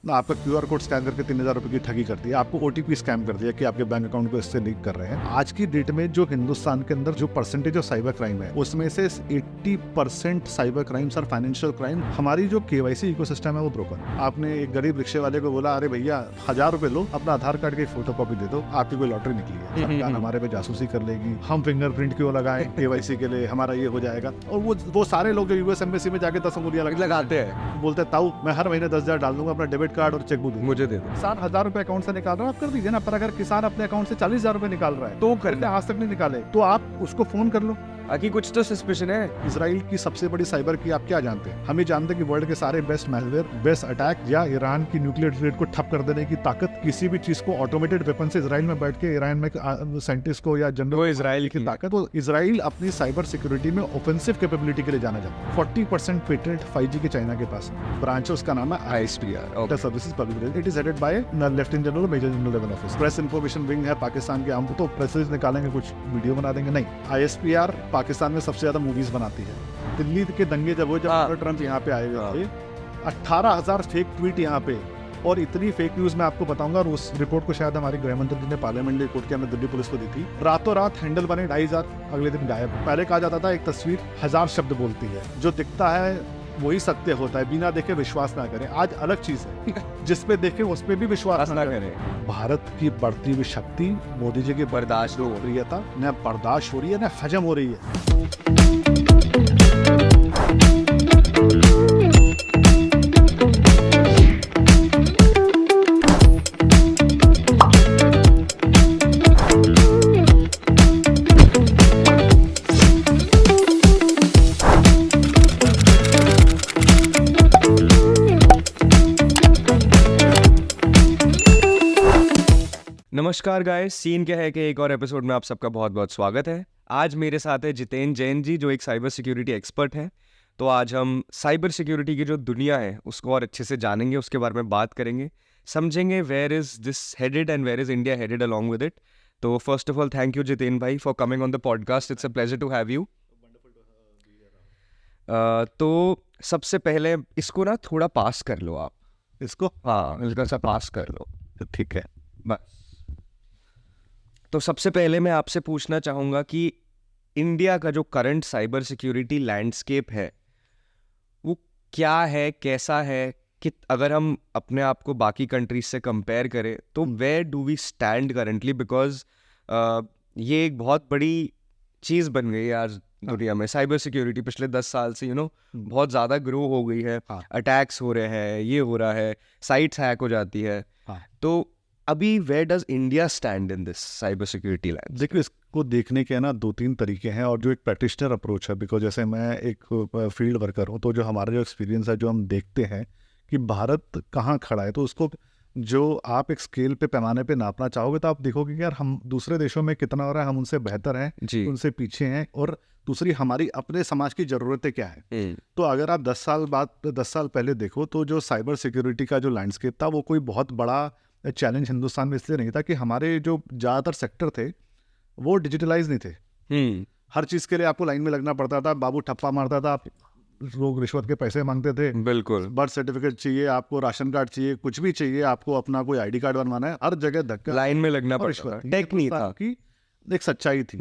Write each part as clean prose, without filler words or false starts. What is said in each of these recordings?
आपका QR code scan करके 3,000 रुपए की ठगी कर दी, आपको OTP स्कैम कर दिया कि आपके बैंक अकाउंट को इससे लिंक कर रहे हैं। आज की डेट में जो हिंदुस्तान के अंदर जो परसेंटेज ऑफ साइबर क्राइम है, उसमें से 80% साइबर क्राइम्स और फाइनेंशियल क्राइम, हमारी जो KYC इकोसिस्टम है वो ब्रोकन। आपने एक गरीब रिक्शे वाले को बोला, अरे भैया 1,000 रुपए लो, अपना आधार कार्ड की फोटोकॉपी दे दो, आपकी कोई लॉटरी निकली है, सरकार हमारे पे जासूसी कर लेगी, हम फिंगरप्रिंट क्यों लगाएं KYC के लिए, हमारा ये हो जाएगा। और वो सारे लोग जो US एम्बेसी में जाके 10 अंगुलियां लगाते हैं, बोलते हैं ताऊ मैं हर महीने 10,000 डाल दूंगा, अपना डेबिट कार्ड और चेकबुक मुझे दे दो। किसान 1,000 रुपए अकाउंट से निकाल रहा है, आप कर दीजिए ना। पर अगर किसान अपने अकाउंट से 40,000 रुपए निकाल रहा है तो करते आज तक नहीं निकाले, तो आप उसको फोन कर लो। आखिर कुछ तो सस्पिशन है। इजराइल की सबसे बड़ी साइबर की आप क्या जानते हैं? हम ये जानते हैं कि वर्ल्ड के सारे बेस्ट मैलवेयर, बेस्ट अटैक या ईरान की न्यूक्लियर थ्रेट को ठप कर देने की ताकत, किसी भी चीज को ऑटोमेटेड वेपन से इजराइल में बैठ के ईरान में साइंटिस्ट को या जनरल, वो इजराइल की ताकत। तो इजराइल अपनी साइबर सिक्योरिटी में ऑफेंसिव कैपेबिलिटी के लिए जाना जाता है। 40% पेटेंट 5G के चाइना के पास ब्रांच है, उसका नाम है ISPR services public. It is headed by lieutenant general, major general level office. Press information wing है पाकिस्तान के। हम तो प्रेसेज निकालेंगे, कुछ वीडियो बना देंगे, नहीं। ISPR पाकिस्तान में सबसे मूवीज बनाती है। दिल्ली के दंगे जब ट्रंप यहाँ पे आए हुए थे, 18,000 फेक ट्वीट यहाँ पे, और इतनी फेक न्यूज मैं आपको बताऊंगा। और उस रिपोर्ट को शायद हमारे गृह मंत्री जी ने पार्लियामेंट रिपोर्ट के हमने दिल्ली पुलिस को दी थी। रातों रात हैंडल बने 2,500, अगले दिन गायब। पहले कहा जाता था एक तस्वीर 1,000 शब्द बोलती है, जो दिखता है वही सत्य होता है, बिना देखे विश्वास ना करें। आज अलग चीज है, जिस पे देखे उस पे भी विश्वास ना करें। भारत की बढ़ती हुई शक्ति, मोदी जी की बर्दाश्त हो रही है, न बर्दाश्त हो रही है, न हजम हो रही है। नमस्कार गाइस, सीन क्या है कि एक और एपिसोड में आप सबका बहुत बहुत स्वागत है। आज मेरे साथ है जितेन जैन जी, जो एक साइबर सिक्योरिटी एक्सपर्ट हैं। तो आज हम साइबर सिक्योरिटी की जो दुनिया है उसको और अच्छे से जानेंगे, उसके बारे में बात करेंगे, समझेंगे where is this headed and where is India headed along with it. तो first of all thank you Jiten भाई for coming on the podcast, it's a pleasure to have you. तो सबसे पहले इसको ना थोड़ा पास कर लो आप, इसको, हाँ इसका सा पास कर लो, ठीक है बस। तो सबसे पहले मैं आपसे पूछना चाहूँगा कि इंडिया का जो करंट साइबर सिक्योरिटी लैंडस्केप है वो क्या है, कैसा है, कि अगर हम अपने आप को बाकी कंट्रीज से कंपेयर करें तो where do we stand currently, because ये एक बहुत बड़ी चीज़ बन गई है आज दुनिया में। साइबर सिक्योरिटी पिछले 10 साल से बहुत ज़्यादा ग्रो हो गई है। अटैक्स हो रहे हैं, ये हो रहा है, साइट्स हैक हो जाती है। तो अभी where does India stand in this cyber security land? देखिए, इसको देखने के ना 2-3 तरीके हैं, और जो एक प्रैक्टिशनर अप्रोच है, बिकॉज जैसे मैं एक फील्ड वर्कर हूँ, तो जो हमारा जो एक्सपीरियंस है, जो हम देखते हैं कि भारत कहाँ खड़ा है, तो उसको जो आप एक स्केल पे, पैमाने पे नापना चाहोगे, तो आप देखोगे कि यार हम दूसरे देशों में कितना हो रहा है, हम उनसे बेहतर हैं, उनसे पीछे हैं, और दूसरी हमारी अपने समाज की ज़रूरतें क्या है। तो अगर आप 10 साल पहले देखो, तो जो साइबर सिक्योरिटी का जो लैंडस्केप था वो कोई बहुत बड़ा चैलेंज हिंदुस्तान में इसलिए नहीं था कि हमारे जो ज़्यादातर सेक्टर थे वो डिजिटलाइज नहीं थे। हर चीज़ के लिए आपको लाइन में लगना पड़ता था, बाबू ठप्पा मारता था, लोग रिश्वत के पैसे मांगते थे। बिल्कुल, बर्थ सर्टिफिकेट चाहिए आपको, राशन कार्ड चाहिए, कुछ भी चाहिए आपको, अपना कोई ID कार्ड बनवाना है, हर जगह धक्का, लाइन में लगना पड़ता था, टेक नहीं था कि एक सच्चाई थी।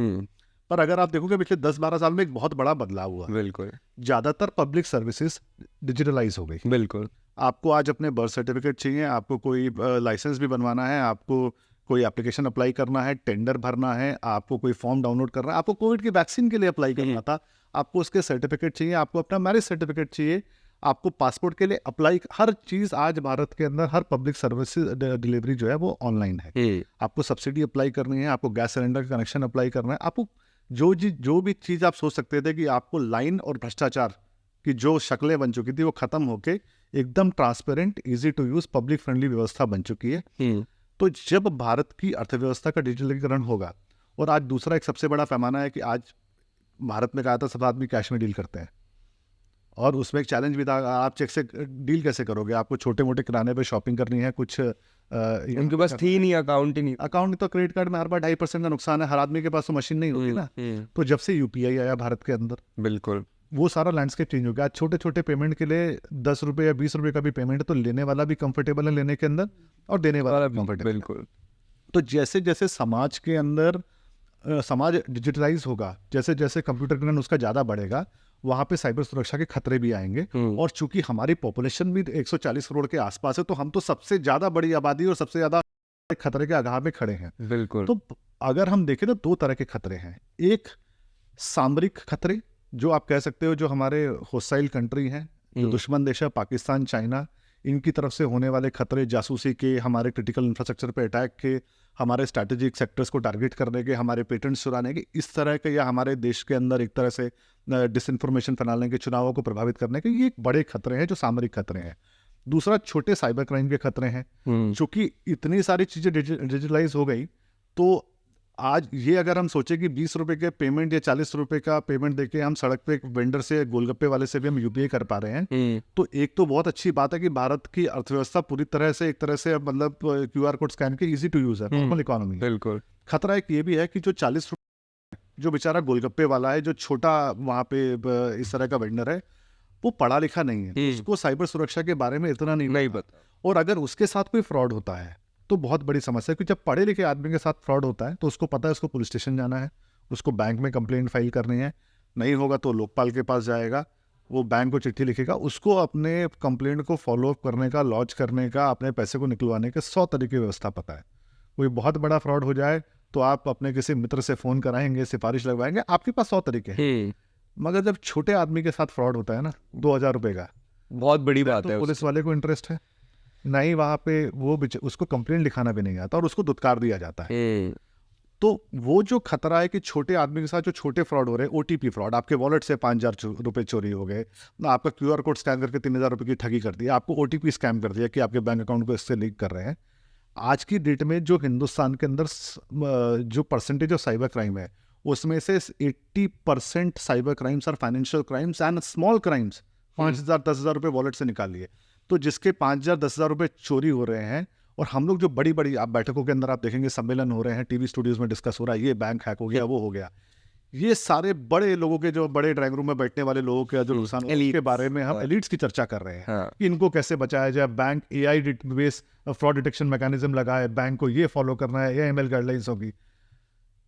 पर अगर आप देखोगे पिछले 10-12 साल में एक बहुत बड़ा बदलाव हुआ। बिल्कुल, ज़्यादातर पब्लिक सर्विसेज डिजिटलाइज हो गई। बिल्कुल, आपको आज अपने बर्थ सर्टिफिकेट चाहिए, आपको कोई लाइसेंस भी बनवाना है, आपको कोई एप्लीकेशन अप्लाई करना है, टेंडर भरना है, आपको कोई फॉर्म डाउनलोड करना है, आपको कोविड की वैक्सीन के लिए अप्लाई करना था, आपको उसके सर्टिफिकेट चाहिए, आपको अपना मैरिज सर्टिफिकेट चाहिए, आपको पासपोर्ट के लिए अप्लाई, हर चीज़ आज भारत के अंदर, हर पब्लिक सर्विसेज डिलीवरी जो है वो ऑनलाइन है। आपको सब्सिडी अप्लाई करनी है, आपको गैस सिलेंडर का कनेक्शन अप्लाई करना है, आपको जो भी चीज़ आप सोच सकते थे कि आपको लाइन और भ्रष्टाचार की जो शक्लें बन चुकी थी वो खत्म होके एकदम transparent, easy to use, public friendly व्यवस्था बन चुकी है। तो जब भारत की अर्थव्यवस्था का डिजिटलीकरण होगा, और आज दूसरा एक सबसे बड़ा पैमाना है कि आज भारत में कहा था सब आदमी कैश में डील करते हैं, और उसमें एक चैलेंज भी था, आप चेक से डील कैसे करोगे, आपको छोटे मोटे किराने पे शॉपिंग करनी है, कुछ उनके पास थी नहीं, अकाउंट ही नहीं, अकाउंट तो क्रेडिट कार्ड में हर बार 2.5% का नुकसान है, हर आदमी के पास तो मशीन नहीं होती ना। तो जब से UPI आया भारत के अंदर, बिल्कुल, वो सारा लैंडस्केप चेंज हो गया। आज छोटे छोटे पेमेंट के लिए 10 रुपये या 20 रुपये का भी पेमेंट है तो लेने वाला भी कंफर्टेबल है लेने के अंदर और देने वाला भी कंफर्टेबल। बिल्कुल। तो जैसे जैसे समाज के अंदर समाज डिजिटलाइज होगा, जैसे जैसे कंप्यूटर ज्ञान उसका ज़्यादा बढ़ेगा, वहाँ पे साइबर सुरक्षा के खतरे भी आएंगे। और चूंकि हमारी पॉपुलेशन भी 140 करोड़ के आसपास है तो हम तो सबसे ज़्यादा बड़ी आबादी और सबसे ज़्यादा खतरे के आगाह में खड़े हैं। बिल्कुल। तो अगर हम देखें तो दो तरह के खतरे हैं। एक सामरिक खतरे, जो आप कह सकते हो जो हमारे होस्टाइल कंट्री हैं, जो दुश्मन देश है, पाकिस्तान, चाइना, इनकी तरफ से होने वाले खतरे, जासूसी के, हमारे क्रिटिकल इंफ्रास्ट्रक्चर पे अटैक के, हमारे स्ट्रैटेजिक सेक्टर्स को टारगेट करने के, हमारे पेटेंट्स चुराने के, इस तरह के, या हमारे देश के अंदर एक तरह से डिसइंफॉर्मेशन फैलाने के, चुनावों को प्रभावित करने के, ये एक बड़े खतरे हैं जो सामरिक खतरे हैं। दूसरा छोटे साइबर क्राइम के खतरे हैं। चूंकि इतनी सारी चीज़ें डिजिटलाइज हो गई तो आज ये अगर हम सोचे कि 20 रुपए के पेमेंट या 40 रुपए का पेमेंट देके हम सड़क पे एक वेंडर से, गोलगप्पे वाले से भी हम यूपीआई कर पा रहे हैं, तो एक तो बहुत अच्छी बात है कि भारत की अर्थव्यवस्था पूरी तरह से एक तरह से मतलब क्यूआर कोड स्कैन के इजी टू यूज है, नॉर्मल इकोनॉमी। बिल्कुल। खतरा एक ये भी है कि जो 40 रुपए जो बेचारा गोलगप्पे वाला है, जो छोटा वहाँ पे इस तरह का वेंडर है, वो पढ़ा लिखा नहीं है, उसको साइबर सुरक्षा के बारे में इतना नहीं पता। और अगर उसके साथ कोई फ्रॉड होता है तो बहुत बड़ी समस्या है, क्योंकि जब पढ़े लिखे आदमी के साथ फ्रॉड होता है तो उसको पता है उसको पुलिस स्टेशन जाना है, उसको बैंक में कंप्लेंट फाइल करनी है, नहीं होगा तो लोकपाल के पास जाएगा, वो बैंक को चिट्ठी लिखेगा, उसको अपने कंप्लेंट को फॉलो अप करने का, लॉन्च करने का, अपने पैसे को निकलवाने के 100 तरीके व्यवस्था पता है। कोई बहुत बड़ा फ्रॉड हो जाए तो आप अपने किसी मित्र से फ़ोन कराएंगे, सिफारिश लगवाएंगे, आपके पास 100 तरीके हैं। मगर जब छोटे आदमी के साथ फ्रॉड होता है ना 2000 रुपए का, बहुत बड़ी बात है। पुलिस वाले को इंटरेस्ट है नहीं, वहाँ पे वो उसको कंप्लेंट लिखाना भी नहीं आता और उसको दुत्कार दिया जाता है। तो वो जो खतरा है कि छोटे आदमी के साथ जो छोटे फ्रॉड हो रहे हैं, ओटीपी फ्रॉड, आपके वॉलेट से 5000 रुपए चोरी हो गए, आपका क्यूआर कोड स्कैन करके 3000 रुपए की ठगी कर दी, आपको ओटीपी स्कैम कर दिया कि आपके बैंक अकाउंट को इससे लिंक कर रहे हैं। आज की डेट में जो हिंदुस्तान के अंदर जो परसेंटेज ऑफ साइबर क्राइम है, उसमें से 80% साइबर क्राइम्स और financial crimes and small crimes 5000 10,000 रुपये वॉलेट से निकाल लिए। तो जिसके 5000 10,000 रुपये चोरी हो रहे हैं, और हम लोग जो बड़ी बड़ी आप बैठकों के अंदर आप देखेंगे सम्मेलन हो रहे हैं, टीवी स्टूडियोज में डिस्कस हो रहा है, ये बैंक हैक हो गया, वो हो गया, ये सारे बड़े लोगों के, जो बड़े ड्राइंग रूम में बैठने वाले लोगों के जो नुकसान हो, उसके बारे में हम एलिट्स की चर्चा कर रहे हैं कि इनको कैसे बचाया जाए। Bank AI based fraud detection mechanism लगाए, बैंक को ये फॉलो करना है, AML गाइडलाइंस होगी।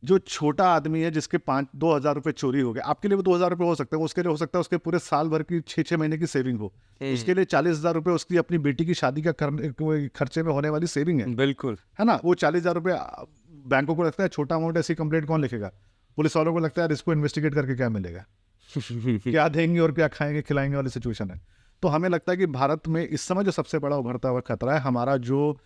जो छोटा आदमी है जिसके 2,000 रुपये चोरी हो गए, आपके लिए वो 2,000 रुपये हो सकते हैं, उसके लिए हो सकता है उसके पूरे साल भर की 6-6 महीने की सेविंग हो, उसके लिए 40,000 रुपये उसकी अपनी बेटी की शादी का खर्चे में होने वाली सेविंग है। बिल्कुल, है ना। वो 40,000 रुपये बैंकों को लगता है छोटा अमाउंट, ऐसी कंप्लेंट कौन लिखेगा, पुलिस वालों को लगता है इसको इन्वेस्टिगेट करके क्या मिलेगा क्या देंगे और क्या खाएंगे खिलाएंगे वाली सिचुएशन है। तो हमें लगता है कि भारत में इस समय जो सबसे बड़ा उभरता हुआ खतरा है, हमारा जो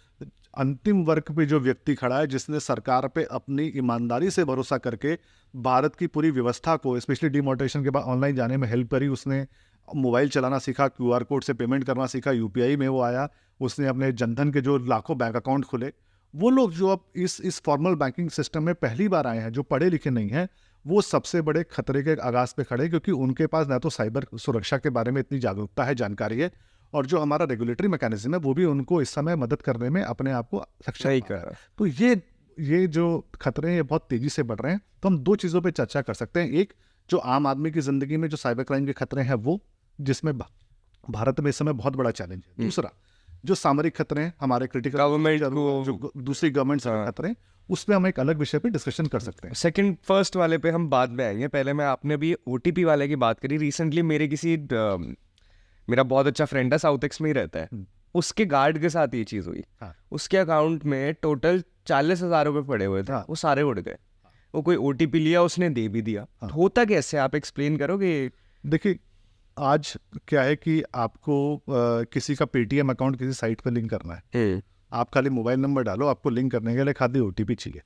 अंतिम वर्ग पे जो व्यक्ति खड़ा है, जिसने सरकार पे अपनी ईमानदारी से भरोसा करके भारत की पूरी व्यवस्था को, स्पेशली डिमोनेटाइजेशन के बाद ऑनलाइन जाने में हेल्प करी, उसने मोबाइल चलाना सीखा, क्यूआर कोड से पेमेंट करना सीखा, यूपीआई में वो आया, उसने अपने जनधन के जो लाखों बैंक अकाउंट खुले, वो लोग जो अब इस फॉर्मल बैंकिंग सिस्टम में पहली बार आए हैं, जो पढ़े लिखे नहीं हैं, वो सबसे बड़े खतरे के आगाज पे खड़े, क्योंकि उनके पास ना तो साइबर सुरक्षा के बारे में इतनी जागरूकता है, जानकारी है, और जो हमारा रेगुलेटरी मैकेनिज्म है वो भी उनको इस समय मदद करने में अपने आप को सक्षम कर। तो ये जो खतरे हैं ये बहुत तेजी से बढ़ रहे हैं। तो हम दो चीज़ों पे चर्चा कर सकते हैं। एक, जो आम आदमी की जिंदगी में जो साइबर क्राइम के खतरे हैं वो, जिसमें भारत में इस समय बहुत बड़ा चैलेंज है। दूसरा, जो सामरिक खतरे हैं, हमारे क्रिटिकल गवर्नमेंट को, जो दूसरी गवर्नमेंट खतरे हैं, उसमें हम एक अलग विषय पे डिस्कशन कर सकते हैं। सेकंड फर्स्ट वाले पे हम बाद में आएंगे। पहले मैं, आपने भी ओटीपी वाले की बात करी। रिसेंटली मेरा बहुत अच्छा फ्रेंड है, साउथ एक्स में ही रहता है, उसके गार्ड के साथ ये चीज़ हुई। उसके अकाउंट में टोटल 40,000 रुपये पड़े हुए थे, वो सारे उड़ गए। वो कोई ओटीपी लिया, उसने दे भी दिया। होता कैसे, आप एक्सप्लेन करोगे? देखिए, आज क्या है कि आपको किसी का पेटीएम अकाउंट किसी साइट पर लिंक करना है, आप खाली मोबाइल नंबर डालो, आपको लिंक करने के लिए खाली ओटीपी चाहिए,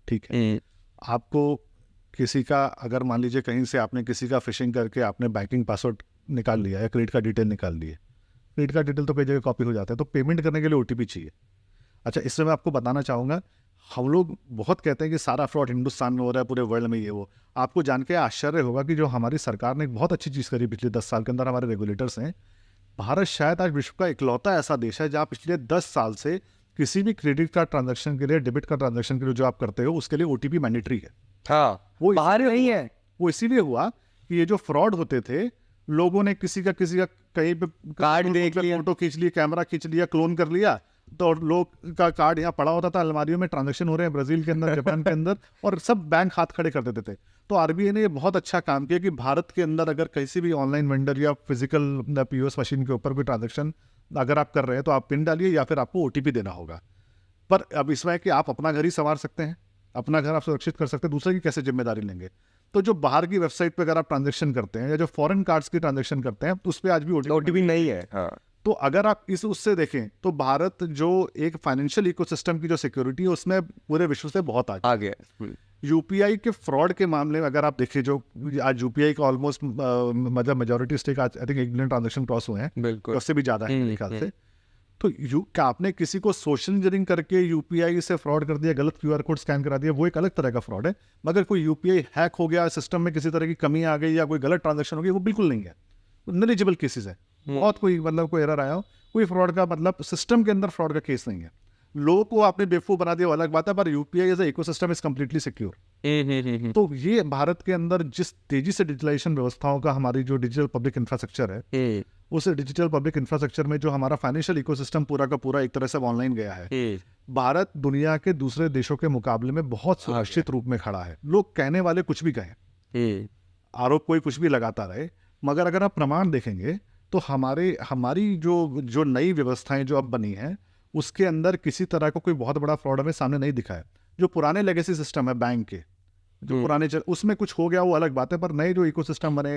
ठीक है। आपको किसी का, अगर मान लीजिए कहीं से आपने किसी का फिशिंग करके आपने बैंकिंग पासवर्ड निकाल लिया या क्रेडिट कार्ड डिटेल निकाल लिए, क्रेडिट कार्ड डिटेल तो कई जगह कॉपी हो जाता है, तो पेमेंट करने के लिए ओटीपी चाहिए। अच्छा, इससे मैं आपको बताना चाहूँगा, हम लोग बहुत कहते हैं कि सारा फ्रॉड हिंदुस्तान में हो रहा है, पूरे वर्ल्ड में ये वो। आपको जान के आश्चर्य होगा कि जो हमारी सरकार ने एक बहुत अच्छी चीज़ करी पिछले 10 साल के अंदर, हमारे रेगुलेटर्स हैं, भारत शायद आज विश्व का इकलौता ऐसा देश है जहाँ पिछले 10 साल से किसी भी क्रेडिट कार्ड ट्रांजैक्शन के लिए, डेबिट कार्ड ट्रांजैक्शन के लिए जो आप करते हो, उसके लिए ओटीपी मैंडेटरी है। हाँ, वो बाहर नहीं है। वो इसीलिए हुआ कि ये जो फ्रॉड होते थे, लोगों ने किसी का कहीं पे कार्ड देख लिया, फोटो खींच लिया, कैमरा खींच लिया, क्लोन कर लिया, तो लोग का कार्ड यहाँ पड़ा होता था, अलमारियों में ट्रांजैक्शन हो रहे हैं ब्राजील के अंदर, जापान के अंदर, और सब बैंक हाथ खड़े कर देते थे। तो आरबीआई ने ये बहुत अच्छा काम किया कि भारत के अंदर अगर किसी भी ऑनलाइन वेंडर या फिजिकल पीओएस मशीन के ऊपर कोई ट्रांजैक्शन अगर आप कर रहे हैं तो आप पिन डालिए या फिर आपको ओटीपी देना होगा। पर अब इसमें है कि आप अपना घर ही संवार सकते हैं, अपना घर आप सुरक्षित कर सकते हैं, दूसरे की कैसे जिम्मेदारी लेंगे। तो जो बाहर की वेबसाइट पे अगर आप ट्रांजैक्शन करते हैं या जो फॉरेन कार्ड्स की ट्रांजैक्शन करते हैं, तो उस पर आज भी ओटीपी नहीं है। हाँ, तो अगर आप उससे देखें तो भारत जो एक फाइनेंशियल इकोसिस्टम की जो सिक्योरिटी है उसमें पूरे विश्व से बहुत आगे है। यूपीआई के फ्रॉड के मामले में अगर आप देखें, जो आज यूपीआई का ऑलमोस्ट मतलब मेजोरिटी स्टेक आज I think 1 billion transaction cross हुए हैं, बिल्कुल, उससे भी ज्यादा है मेरे ख्याल से। तो क्या आपने किसी को सोशल इंजीनियरिंग करके यूपीआई से फ्रॉड कर दिया, गलत क्यूआर कोड स्कैन करा दिया, वो एक अलग तरह का फ्रॉड है। मगर कोई यूपीआई हैक हो गया, सिस्टम में किसी तरह की कमी आ गई या कोई गलत ट्रांजैक्शन हो गई, वो बिल्कुल नहीं है, नेग्लिजिबल केसेस है। बहुत कोई मतलब कोई एरर आया हो, कोई फ्रॉड का मतलब सिस्टम के अंदर फ्रॉड का केस नहीं है। लोगों को आपने बेवकूफ बना दिया वो अलग बात है, पर UPI as a ecosystem is completely secure. तो ये भारत के अंदर जिस तेजी से डिजिटलाइजेशन व्यवस्थाओं का हमारी जो डिजिटल पब्लिक इंफ्रास्ट्रक्चर है, उस डिजिटल पब्लिक इंफ्रास्ट्रक्चर में जो हमारा फाइनेंशियल इकोसिस्टम पूरा का पूरा एक तरह से ऑनलाइन गया है, भारत दुनिया के दूसरे देशों के मुकाबले में बहुत सुरक्षित रूप में खड़ा है। लोग कहने वाले कुछ भी कहें, आरोप कोई कुछ भी लगाता रहे, मगर अगर आप प्रमाण देखेंगे तो हमारी जो नई व्यवस्थाएं जो अब बनी हैं उसके अंदर किसी तरह का कोई बहुत बड़ा फ्रॉड हमें सामने नहीं दिखा है। जो पुराने लेगेसी सिस्टम है बैंक के, जो पुराने उसमें कुछ हो गया वो अलग बात है, पर नए जो इकोसिस्टम बने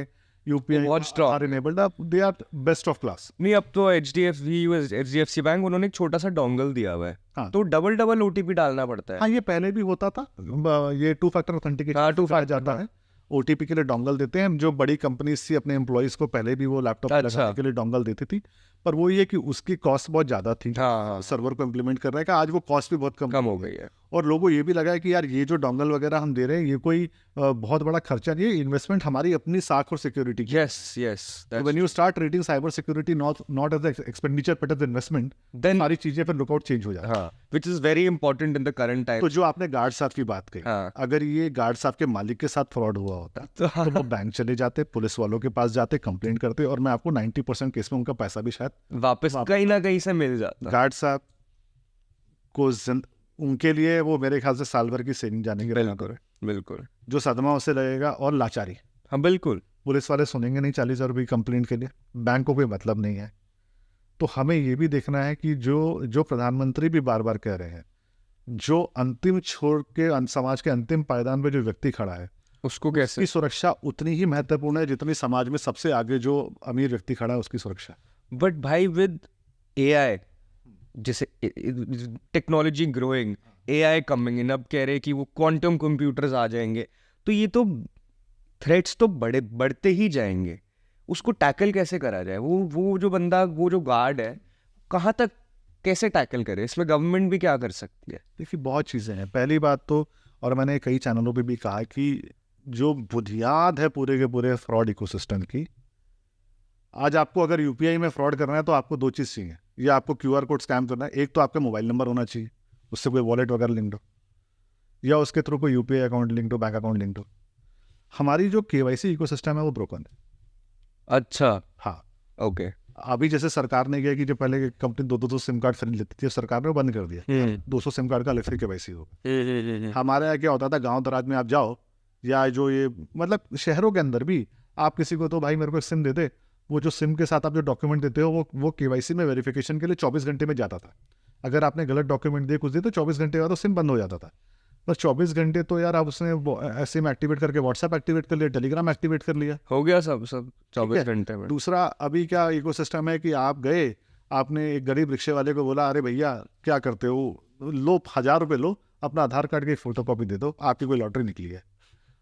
UPI are enabled, they are best of class. नहीं, अब तो एचडीएफसी बैंक उन्होंने एक छोटा सा डोंगल दिया हुआ है। हाँ, तो डबल ओटीपी डालना पड़ता है। हाँ, ये पहले भी होता था, ये 2 फैक्टर ऑथेंटिकेशन। हाँ, 2 फैक्टर जाता है, ओटीपी के लिए डोंगल देते हैं। जो बड़ी कंपनीज थी अपने एम्प्लॉइज को पहले भी वो लैपटॉप लगाने के लिए डोंगल देती थी, पर वो ये कि उसकी कॉस्ट बहुत ज्यादा थी। हाँ, सर्वर को इम्प्लीमेंट करने का आज वो कॉस्ट भी बहुत कम हो गई है। और लोगों को ये भी लगा है कि यार ये जो डोंगल वगैरह हम दे रहे हैं ये कोई बहुत बड़ा खर्चा नहीं है, इन्वेस्टमेंट हमारी अपनी साख और सिक्योरिटी की। Yes, when you start treating cyber security not as expenditure but as investment, then सारी चीजें फिर लुकआउट चेंज हो जाता है। Which is very important in the current time. तो जो आपने गार्ड साहब की बात कही, अगर ये गार्ड साहब के मालिक के साथ फ्रॉड हुआ होता तो वो बैंक चले जाते, पुलिस वालों के पास जाते, कंप्लेंट करते, और मैं आपको 90% केस में उनका पैसा भी शायद वापस कहीं ना कहीं से मिल जाता। गार्ड साहब को उनके लिए वो मेरे ख्याल से साल भर की सेविंग जाने की। बिल्कुल जो सदमा उसे लगेगा और लाचारी। हाँ, बिल्कुल। पुलिस वाले सुनेंगे नहीं 40,000 रुपये कंप्लेंट के लिए, बैंक को कोई मतलब नहीं है। तो हमें ये भी देखना है कि जो प्रधानमंत्री भी बार बार कह रहे हैं, जो अंतिम छोर के समाज के अंतिम पायदान पे जो व्यक्ति खड़ा है उसको कैसे, उसकी सुरक्षा उतनी ही महत्वपूर्ण है जितनी समाज में सबसे आगे जो अमीर व्यक्ति खड़ा है उसकी सुरक्षा। बट भाई विद एआई, जैसे technology growing, AI coming in, अब कह रहे हैं कि वो क्वांटम कंप्यूटर्स आ जाएंगे, तो ये तो थ्रेट्स तो बढ़ते ही जाएंगे। उसको टैकल कैसे करा जाए? वो जो बंदा, वो जो गार्ड है, कहाँ तक कैसे टैकल करे? इसमें गवर्नमेंट भी क्या कर सकती है? देखिए बहुत चीज़ें हैं। पहली बात तो, और मैंने कई चैनलों पे भी कहा कि जो बुनियाद है पूरे के पूरे फ्रॉड इकोसिस्टम की, आज आपको अगर यूपीआई में फ्रॉड करना है तो आपको 2 चीज़ चाहिए। या आपको क्यूआर कोड स्कैन करना है, एक तो आपका मोबाइल नंबर होना चाहिए, उससे कोई वॉलेट वगैरह लिंक्ड हो, या उसके थ्रू कोई यूपीआई अकाउंट लिंक्ड हो, बैंक अकाउंट लिंक्ड हो। हमारी जो केवाईसी इकोसिस्टम है वो ब्रोकन है। अच्छा, हाँ, ओके। अभी जैसे सरकार ने किया कि जो पहले कंपनी 200 सिम कार्ड खरीद लेती थी, सरकार ने वो बंद कर दिया। 200 सिम कार्ड का अलग से केवाईसी होगा। हमारे यहाँ क्या होता था, गांव दराज में आप जाओ, या जो ये मतलब शहरों के अंदर भी आप किसी को, तो भाई मेरे को एक सिम दे दे, वो जो सिम के साथ आप जो डॉक्यूमेंट देते हो वो केवाईसी में वेरिफिकेशन के लिए 24 घंटे में जाता था। अगर आपने गलत डॉक्यूमेंट दिए कुछ दिए तो 24 घंटे बाद तो सिम बंद हो जाता था। बस 24 घंटे तो यार आप उसने सिम एक्टिवेट करके व्हाट्सएप एक्टिवेट कर लिया, टेलीग्राम एक्टिवेट कर लिया, हो गया सब 24 घंटे में। दूसरा अभी क्या इकोसिस्टम है कि आप गए, आपने एक गरीब रिक्शे वाले को बोला, अरे भैया क्या करते हो, लो 1000 रुपये लो, अपना आधार कार्ड की फोटो कॉपी दे दो, आपकी कोई लॉटरी निकली है।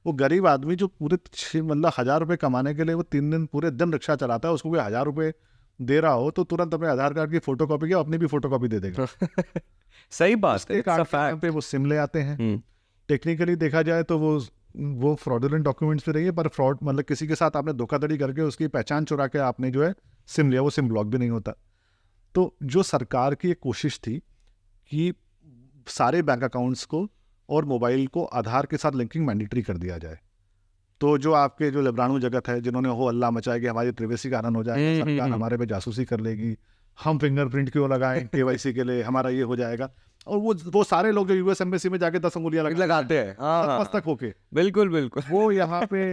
वो गरीब आदमी जो पूरे मतलब 1000 रुपये कमाने के लिए वो 3 दिन पूरे दिन रिक्शा चलाता है, उसको कोई 1000 रुपये दे रहा हो तो तुरंत अपने आधार कार्ड की फोटो कॉपी की अपनी भी फोटो कॉपी दे देगा। सही बात है, पे वो सिम ले आते हैं। टेक्निकली देखा जाए तो वो फ्रॉडुलेंट डॉक्यूमेंट्स पे रही है, पर फ्रॉड मतलब किसी के साथ आपने धोखाधड़ी करके उसकी पहचान चुरा के आपने जो है सिम लिया, वो सिम ब्लॉक भी नहीं होता। तो जो सरकार की एक कोशिश थी कि सारे बैंक अकाउंट्स को और मोबाइल को आधार के साथ लिंकिंग मैंडेटरी कर दिया जाए, तो जो आपके जो लिब्राणु जगत है, जिन्होंने हो अल्लाह मचाया कि हमारी प्रिवेसी का हनन हो जाएगा, सरकार हमारे पे जासूसी कर लेगी, हम फिंगरप्रिंट क्यों लगाएं केवाईसी के लिए, हमारा ये हो जाएगा। और वो सारे लोग जो यूएस एम्बेसी में जाके 10 अंगुलियां लगाते हैं, हाँ मस्तक होके, बिल्कुल बिल्कुल। वो यहाँ पे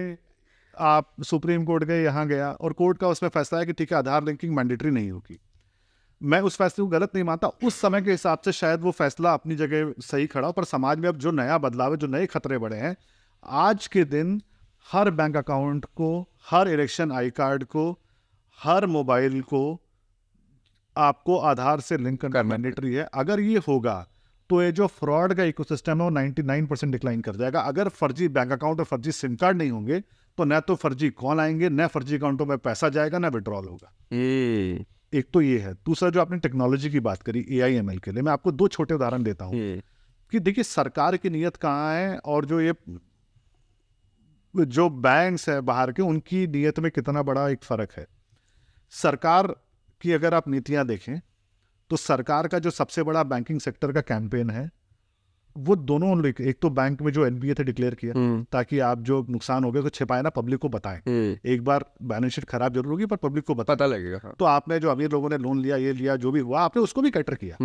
आप सुप्रीम कोर्ट गए, यहाँ गया, और कोर्ट का उसमें फैसला है कि ठीक है आधार लिंकिंग मैंडेटरी नहीं होगी। मैं उस फैसले को गलत नहीं मानता, उस समय के हिसाब से शायद वो फैसला अपनी जगह सही खड़ा हो, पर समाज में अब जो नया बदलाव है, जो नए खतरे बढ़े हैं, आज के दिन हर बैंक अकाउंट को, हर इलेक्शन आई कार्ड को, हर मोबाइल को आपको आधार से लिंक करना मैंडेटरी है। अगर ये होगा तो ये जो फ्रॉड का इकोसिस्टम है वो 99% डिक्लाइन कर जाएगा। अगर फर्जी बैंक अकाउंट और फर्जी सिम कार्ड नहीं होंगे तो न तो फर्जी कॉल आएंगे, न फर्जी अकाउंटों में पैसा जाएगा, न विड्रॉल होगा। एक तो ये है। दूसरा, जो आपने टेक्नोलॉजी की बात करी AIML के लिए, मैं आपको 2 छोटे उदाहरण देता हूँ कि देखिए सरकार की नीयत कहाँ है और जो बैंक्स है बाहर के, उनकी नीयत में कितना बड़ा एक फर्क है। सरकार की अगर आप नीतियां देखें तो सरकार का जो सबसे बड़ा बैंकिंग सेक्टर का कैंपेन है वो दोनों, एक तो बैंक में जो NPA थे डिक्लेयर किया ताकि आप जो नुकसान हो गया तो छिपाए ना, पब्लिक को बताएं। एक बार बैलेंस शीट खराब जरूर होगी पर पब्लिक को पता लगेगा। हाँ। तो आपने जो अमीर लोगों ने लोन लिया, ये लिया, जो भी हुआ, आपने उसको भी कैटर किया।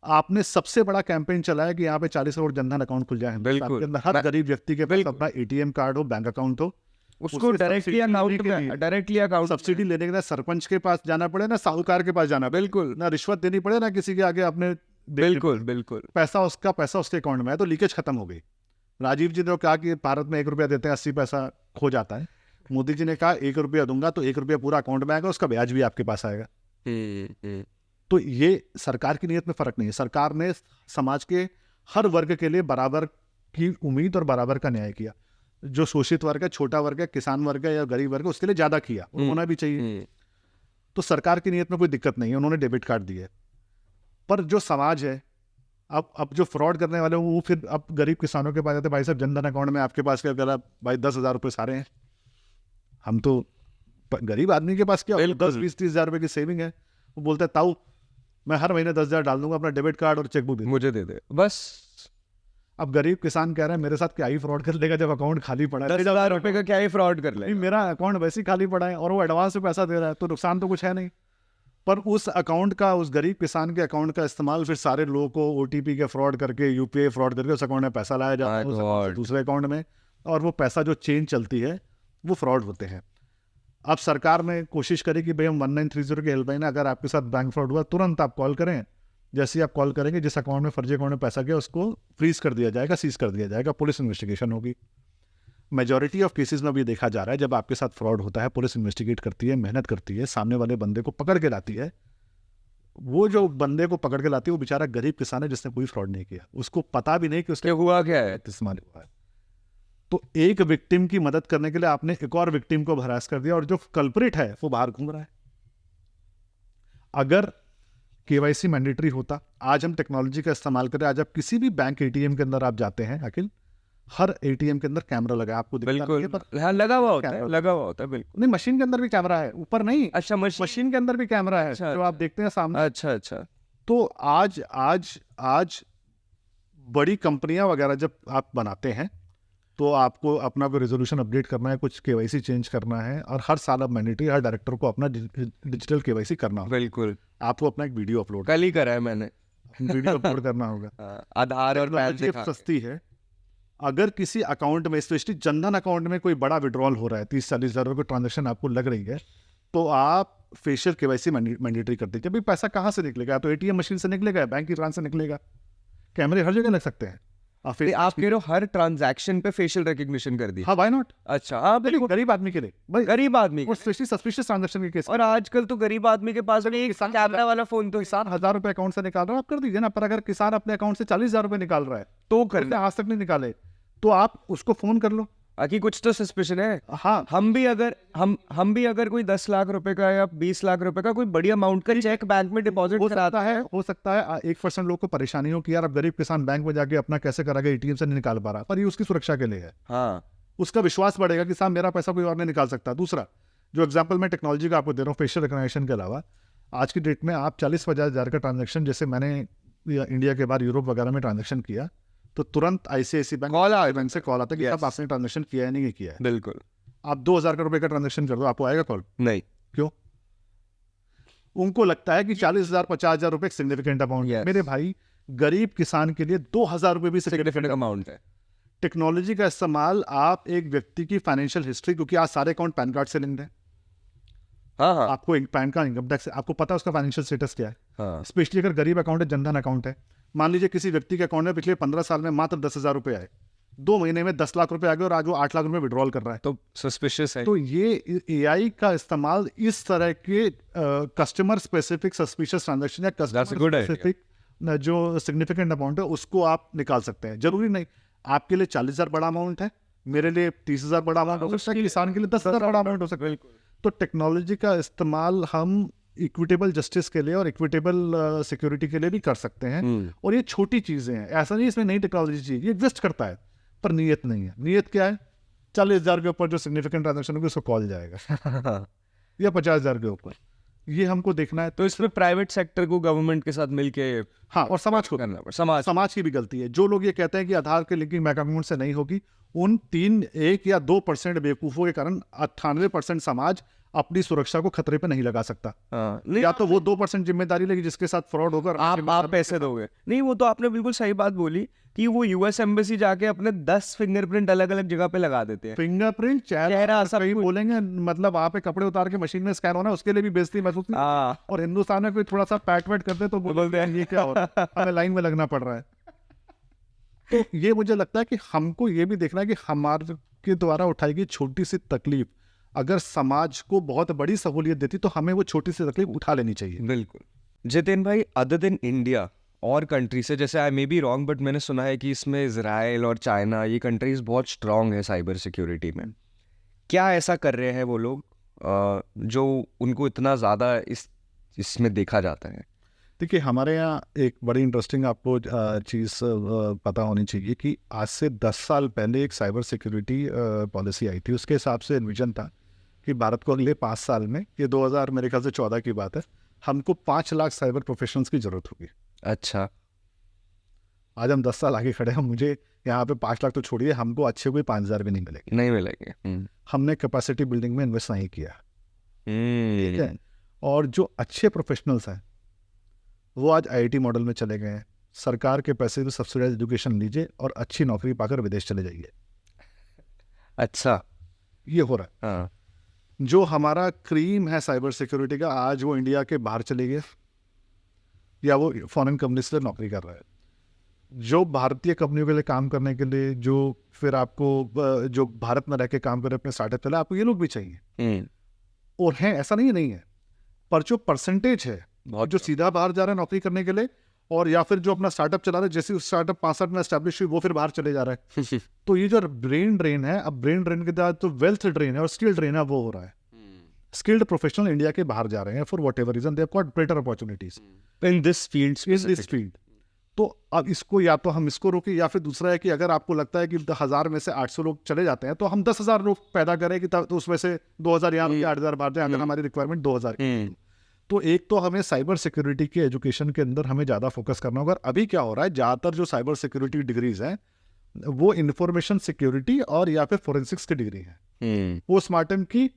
आपने सबसे बड़ा कैंपेन चलाया कि यहाँ पे 40 करोड़ जनधन अकाउंट खुल जाए बिल्कुल। के अंदर, हर गरीब व्यक्ति के पास अपना ATM कार्ड हो, बैंक अकाउंट हो, उसको डायरेक्टली अकाउंट सब्सिडी लेने के लिए सरपंच के पास जाना पड़े, ना साहूकार के पास जाना, बिल्कुल, ना रिश्वत देनी पड़े, ना किसी के आगे अपने, बिल्कुल बिल्कुल, पैसा उसके अकाउंट में है। तो लीकेज खत्म हो गई। राजीव जी ने कहा कि भारत में 1 रुपया देते हैं 80 पैसा खो जाता है। मोदी जी ने कहा 1 रुपया दूंगा तो 1 रुपया पूरा अकाउंट में आएगा, उसका ब्याज भी आपके पास आएगा। तो ये सरकार की नीयत में फर्क नहीं है। सरकार ने समाज के हर वर्ग के लिए बराबर की उम्मीद और बराबर का न्याय किया। जो शोषित वर्ग है, छोटा वर्ग है, किसान वर्ग है या गरीब वर्ग है, उसके लिए ज्यादा किया, होना भी चाहिए। तो सरकार की नीयत में कोई दिक्कत नहीं है, उन्होंने डेबिट कार्ड दिए। पर जो समाज है, अब जो फ्रॉड करने वाले वो फिर अब गरीब किसानों के पास जाते, भाई साहब जनधन अकाउंट में आपके पास क्या, अगर आप भाई 10,000 रुपये सारे हैं, हम तो गरीब आदमी के पास क्या 10, 20, 30 हज़ार रुपये की सेविंग है। वो बोलता है ताऊ मैं हर महीने 10,000 डाल दूंगा, अपना डेबिट कार्ड और चेकबुक मुझे दे दे बस। अब गरीब किसान कह रहा है मेरे साथ क्या ही फ्रॉड कर लेगा जब अकाउंट खाली पड़ा है, 10,000 रुपये का क्या ही फ्रॉड कर लेगा, मेरा अकाउंट वैसे ही खाली पड़ा है और वो एडवांस में पैसा दे रहा है, तो नुकसान तो कुछ है नहीं। पर उस अकाउंट का, उस गरीब किसान के अकाउंट का इस्तेमाल फिर सारे लोगों को OTP के फ्रॉड करके, UPI फ्रॉड करके उस अकाउंट में पैसा लाया जाता है, उस अकाउंट से दूसरे अकाउंट में, और वो पैसा जो चेन चलती है वो फ्रॉड होते हैं। अब सरकार ने कोशिश करी कि भाई हम 1930 की हेल्पलाइन है, अगर आपके साथ बैंक फ्रॉड हुआ तुरंत आप कॉल करें। जैसे ही आप कॉल करेंगे, जिस अकाउंट में, फर्जी अकाउंट में पैसा गया उसको फ्रीज कर दिया जाएगा, सीज कर दिया जाएगा, पुलिस इन्वेस्टिगेशन होगी। मेजॉरिटी ऑफ केसेस में भी देखा जा रहा है जब आपके साथ फ्रॉड होता है, पुलिस इन्वेस्टिगेट करती है, मेहनत करती है, सामने वाले बंदे को पकड़ के लाती है। वो जो बंदे को पकड़ के लाती है वो बेचारा गरीब किसान है जिसने कोई फ्रॉड नहीं किया, उसको पता भी नहीं कि उसके हुआ क्या है, इस्तेमाल हुआ है। तो एक विक्टिम की मदद करने के लिए आपने एक और विक्टिम को हरास कर दिया और जो कल्प्रिट है वो बाहर घूम रहा है। अगर KYC मैंडेटरी होता, आज हम टेक्नोलॉजी का इस्तेमाल करें, आज आप किसी भी बैंक ATM के अंदर आप जाते हैं अखिल, हर ATM के अंदर कैमरा लगा है, आपको बिल्कुल, हाँ लगा हुआ होता है, लगा हुआ होता है, बिल्कुल। नहीं, मशीन के अंदर भी कैमरा है, ऊपर नहीं। अच्छा, मशीन के अंदर भी कैमरा है, अच्छा, जो आप देखते हैं सामने। अच्छा। तो आज बड़ी कंपनियां वगैरह जब आप बनाते हैं तो आपको अपना कोई रेजोल्यूशन अपडेट करना है, कुछ KYC चेंज करना है, और हर साल अब मैंडेटरी हर डायरेक्टर को अपना डिजिटल KYC करना होगा। बिल्कुल, आपको अपना एक वीडियो अपलोड, कल ही करा है मैंने, वीडियो अपलोड करना होगा। आधार और पैन दिखा के। सस्ती है। अगर किसी अकाउंट में, स्पेशली जनधन अकाउंट में कोई बड़ा विड्रॉल हो रहा है, 30-40 हज़ार रुपये ट्रांजेक्शन आपको लग रही है, तो आप फेशियल KYC मैंडेटरी कर दीजिए। भाई पैसा कहाँ से निकलेगा? तो ATM मशीन से निकलेगा, बैंक की ट्रांस से निकलेगा, कैमरे हर जगह लग सकते हैं। आप कह रहे हो हर ट्रांजैक्शन पे फेशियल रिकग्निशन कर दी? हाँ, व्हाई नॉट। अच्छा, हाँ बिल्कुल, गरीब आदमी के लिए, भाई गरीब आदमी, और स्पेशली सस्पिशियस ट्रांजैक्शन के केस। और आजकल तो गरीब आदमी के पास एक कैमरा वाला फोन, तो किसान 1,000 रुपए अकाउंट से निकाल रहा है, आप कर दीजिए ना। पर अगर किसान अपने अकाउंट से 40,000 रुपए निकाल रहा है तो करने आज तक नहीं निकाले, तो आप उसको फोन कर लो, आखिर कुछ तो सस्पिशन है। हाँ, हम भी अगर कोई 10 लाख रुपए का या 20 लाख रुपए का कोई बड़ी अमाउंट का चेक बैंक में डिपॉजिट कराता है, हो सकता है 1% लोग को परेशानी हो कि यार अब गरीब किसान बैंक में जाके अपना कैसे कराएगा, ATM से नहीं निकाल पा रहा, पर ये उसकी सुरक्षा के लिए है। हाँ, उसका विश्वास बढ़ेगा कि साहब मेरा पैसा कोई और नहीं निकाल सकता। दूसरा जो एग्जाम्पल मैं टेक्नोलॉजी का आपको दे रहा हूँ, फेशियल रिकग्निशन के अलावा आज की डेट में आप 40-50 हज़ार का ट्रांजेक्शन, जैसे मैंने इंडिया के बाहर यूरोप वगैरह में ट्रांजेक्शन किया, तो तुरंत आईसीआईसी बैंक से कॉल आता है कि Yes. साहब आपने ट्रांजेक्शन किया है नहीं किया है। बिल्कुल आप 2,000 करोड़ रुपए का ट्रांजेक्शन कर दो, आपको आएगा कॉल? नहीं। क्यों? उनको लगता है कि 40,000 50,000 रुपए सिग्निफिकेंट अमाउंट है। Yes. मेरे भाई, गरीब किसान के लिए 2,000 रुपए भी सिग्निफिकेंट सिग्निफिकेंट। अमाउंट है। टेक्नोलॉजी का इस्तेमाल, आप एक व्यक्ति की फाइनेंशियल हिस्ट्री, क्योंकि आज सारे अकाउंट पैन कार्ड से लिंक्ड है, हाँ हाँ आपको एक पैन का इनकम टैक्स, आपको पता है उसका फाइनेंशियल स्टेटस क्या है। हाँ स्पेशली अगर गरीब अकाउंट है, जनधन अकाउंट है, मान लीजिए किसी व्यक्ति के अकाउंट में पिछले 15 साल में मात्र 10,000 रुपए आए, 2 महीने में 10 लाख रुपए आ गए और आज वो 8 लाख रुपए विड्रॉल कर रहा है। तो सस्पिशियस है। तो ये एआई का इस्तेमाल इस तरह के कस्टमर स्पेसिफिक सस्पिशियस ट्रांजैक्शन या That's a customer good idea. Specific जो सिग्निफिकेंट अमाउंट है उसको आप निकाल सकते हैं। जरूरी नहीं आपके लिए 40,000 बड़ा अमाउंट है, मेरे लिए 30,000 बड़ा अमाउंट हो सकता है, किसान के लिए 10,000 बड़ा अमाउंट हो सकता है। तो टेक्नोलॉजी का इस्तेमाल हम इक्विटेबल जस्टिस के लिए और इक्विटेबल सिक्योरिटी के लिए भी कर सकते हैं। और ये छोटी चीजें हैं, ऐसा नहीं इसमें नई टेक्नोलॉजी चाहिए, ये एग्जिस्ट करता है पर नीयत नहीं है। नीयत क्या है? 40,000 के ऊपर जो सिग्निफिकेंट ट्रांजेक्शन होगी उसको कॉल जाएगा या 50,000 के ऊपर, ये हमको देखना है। तो इसमें प्राइवेट सेक्टर को गवर्नमेंट के साथ मिलके हाँ, और समाज को करना पड़े। समाज की भी गलती है। जो लोग ये कहते हैं कि आधार के लिंकिंग बैंक अकाउंट से नहीं होगी, उन 1 या 2% बेवकूफों के कारण 98% समाज अपनी सुरक्षा को खतरे पे नहीं लगा सकता। हाँ, नहीं, या तो वो 2% जिम्मेदारी लेगी जिसके साथ फ्रॉड होगा, आप पैसे दोगे। नहीं, वो तो आपने बिल्कुल सही बात बोली कि वो यूएस एम्बेसी जाके अपने 10 फिंगरप्रिंट अलग अलग जगह पे लगा देते हैं। फिंगरप्रिंट, चेहरा सब कहीं बोलेंगे, मतलब वहाँ पे कपड़े उतार के मशीन में स्कैन होना, उसके लिए भी बेइज्जती महसूस नहीं। हाँ और हिंदुस्तान में कोई थोड़ा सा पैट वैट करते तो बोलते हैं ये क्या हो रहा है, हमें लाइन में लगना पड़ रहा है। तो ये मुझे लगता है कि हमको ये भी देखना है कि हमारे के द्वारा उठाई गई छोटी सी तकलीफ अगर समाज को बहुत बड़ी सहूलियत देती तो हमें वो छोटी सी तकलीफ उठा लेनी चाहिए। बिल्कुल। जितेन भाई, अदर देन इंडिया और कंट्री से, जैसे आई मे बी रॉन्ग बट मैंने सुना है कि इसमें इजराइल और चाइना, ये कंट्रीज बहुत स्ट्रांग है साइबर सिक्योरिटी में। क्या ऐसा कर रहे हैं वो लोग जो उनको इतना ज़्यादा इसमें देखा जाता है? देखिए, हमारे यहाँ एक बड़ी इंटरेस्टिंग आपको चीज़ पता होनी चाहिए कि आज से 10 साल पहले एक साइबर सिक्योरिटी पॉलिसी आई थी। उसके हिसाब से विजन था कि भारत को अगले 5 साल में, ये 2000 मेरे ख्याल से 14 की बात है, हमको 5 लाख साइबर प्रोफेशनल्स की जरूरत होगी। अच्छा। आज हम 10 साल आगे खड़े हैं, मुझे यहाँ पे 5 लाख तो छोड़िए, हमको अच्छे कोई 5,000 भी नहीं मिलेंगे। नहीं मिलेंगे। हमने कैपेसिटी बिल्डिंग में इन्वेस्ट नहीं किया, ठीक हम्म। है। और जो अच्छे प्रोफेशनल्स हैं वो आज आईआईटी मॉडल में चले गए हैं। सरकार के पैसे में सब्सिडाइज एजुकेशन लीजिए और अच्छी नौकरी पाकर विदेश चले जाइए। अच्छा। ये हो रहा है। हाँ। जो हमारा क्रीम है साइबर सिक्योरिटी का, आज वो इंडिया के बाहर चले गए या वो फॉरेन कंपनी से नौकरी कर रहा है। जो भारतीय कंपनियों के लिए काम करने के लिए, जो फिर आपको जो भारत में रह के काम करे, अपने स्टार्टअप चला, आपको ये लोग भी चाहिए। और हैं, ऐसा नहीं है, पर जो परसेंटेज है जो सीधा बाहर जा रहा है नौकरी करने के लिए, और या फिर जो अपना स्टार्टअप चला रहा है, जैसे उस स्टार्टअप 65 में एस्टैब्लिश हुई वो फिर बाहर चले जा रहा है। तो ये जो ब्रेन ड्रेन है, अब ब्रेन ड्रेन के बाद तो वेल्थ ड्रेन है और स्किल ड्रेन है, वो हो रहा है। स्किल्ड प्रोफेशनल इंडिया के बाहर जा रहे हैं for whatever reason, they have got better opportunities in this field. तो अब इसको या तो हम इसको रोके, या फिर दूसरा है कि अगर आपको लगता है कि 1000 में से 800 लोग चले जाते हैं तो हम 10,000 लोग पैदा करें कि तो उसमें से 2,000 यहाँ 8,000 बाहर जाए, अगर हमारी रिक्वायरमेंट 2,000 की। तो एक तो हमें साइबर सिक्योरिटी के एजुकेशन के अंदर हमें ज़्यादा फोकस करना होगा। अभी क्या हो रहा है, ज़्यादातर जो साइबर सिक्योरिटी डिग्रीज हैं वो इंफॉर्मेशन सिक्योरिटी और या फिर फोरेंसिक्स की डिग्री है। पोस्टमार्टम की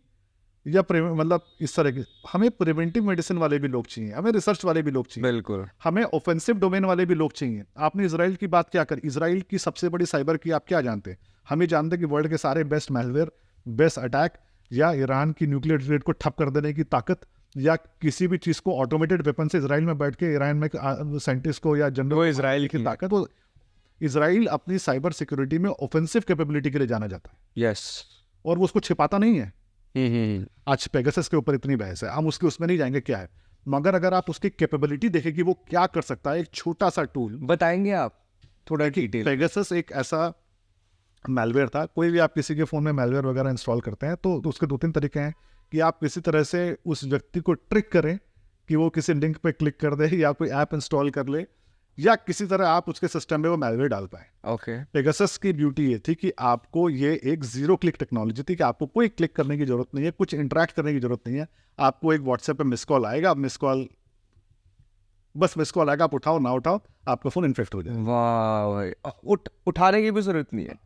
या मतलब इस तरह की। हमें प्रिवेंटिव मेडिसिन वाले भी लोग चाहिए, हमें रिसर्च वाले भी लोग चाहिए, बिल्कुल। हमें ऑफेंसिव डोमेन वाले भी लोग चाहिए। आपने इजराइल की बात क्या करी, इजराइल की सबसे बड़ी साइबर की आप क्या जानते हैं? हम ये जानते हैं कि वर्ल्ड के सारे बेस्ट मैलवेयर, बेस्ट अटैक, या ईरान की न्यूक्लियर रेट को ठप कर देने की ताकत, या किसी भी चीज़ को ऑटोमेटेड वेपन से इजराइल में बैठ के ईरान में साइंटिस्ट को या जनरल, वो इजराइल की ताकत। वो इजराइल अपनी साइबर सिक्योरिटी में ऑफेंसिव कैपेबिलिटी के लिए जाना जाता है। यस। और वो उसको छिपाता नहीं है। आज पेगासस के ऊपर इतनी बहस है, हम उसमें नहीं जाएंगे क्या है, मगर अगर आप उसकी कैपेबिलिटी देखें कि वो क्या कर सकता है, एक छोटा सा टूल बताएंगे आप थोड़ा डिटेल। पेगासस एक ऐसा मैलवेयर था। कोई भी आप किसी के फ़ोन में मैलवेयर वगैरह इंस्टॉल करते हैं तो उसके 2-3 तरीके हैं कि आप किसी तरह से उस व्यक्ति को ट्रिक करें कि वो किसी लिंक पे क्लिक कर दे या कोई ऐप इंस्टॉल कर ले, या किसी तरह आप उसके सिस्टम में वो मैलवेयर डाल पाए। ओके। पेगासस की ब्यूटी ये थी कि आपको ये एक 0 क्लिक टेक्नोलॉजी थी कि आपको कोई क्लिक करने की जरूरत नहीं है, कुछ इंटरेक्ट करने की जरूरत नहीं है। आपको एक व्हाट्सएप पे मिस कॉल आएगा, आप मिस कॉल बस मिस कॉल आएगा, आप उठाओ ना उठाओ, आपका फोन इन्फेक्ट हो जाए। वाह भाई, उठाने की भी जरूरत नहीं है।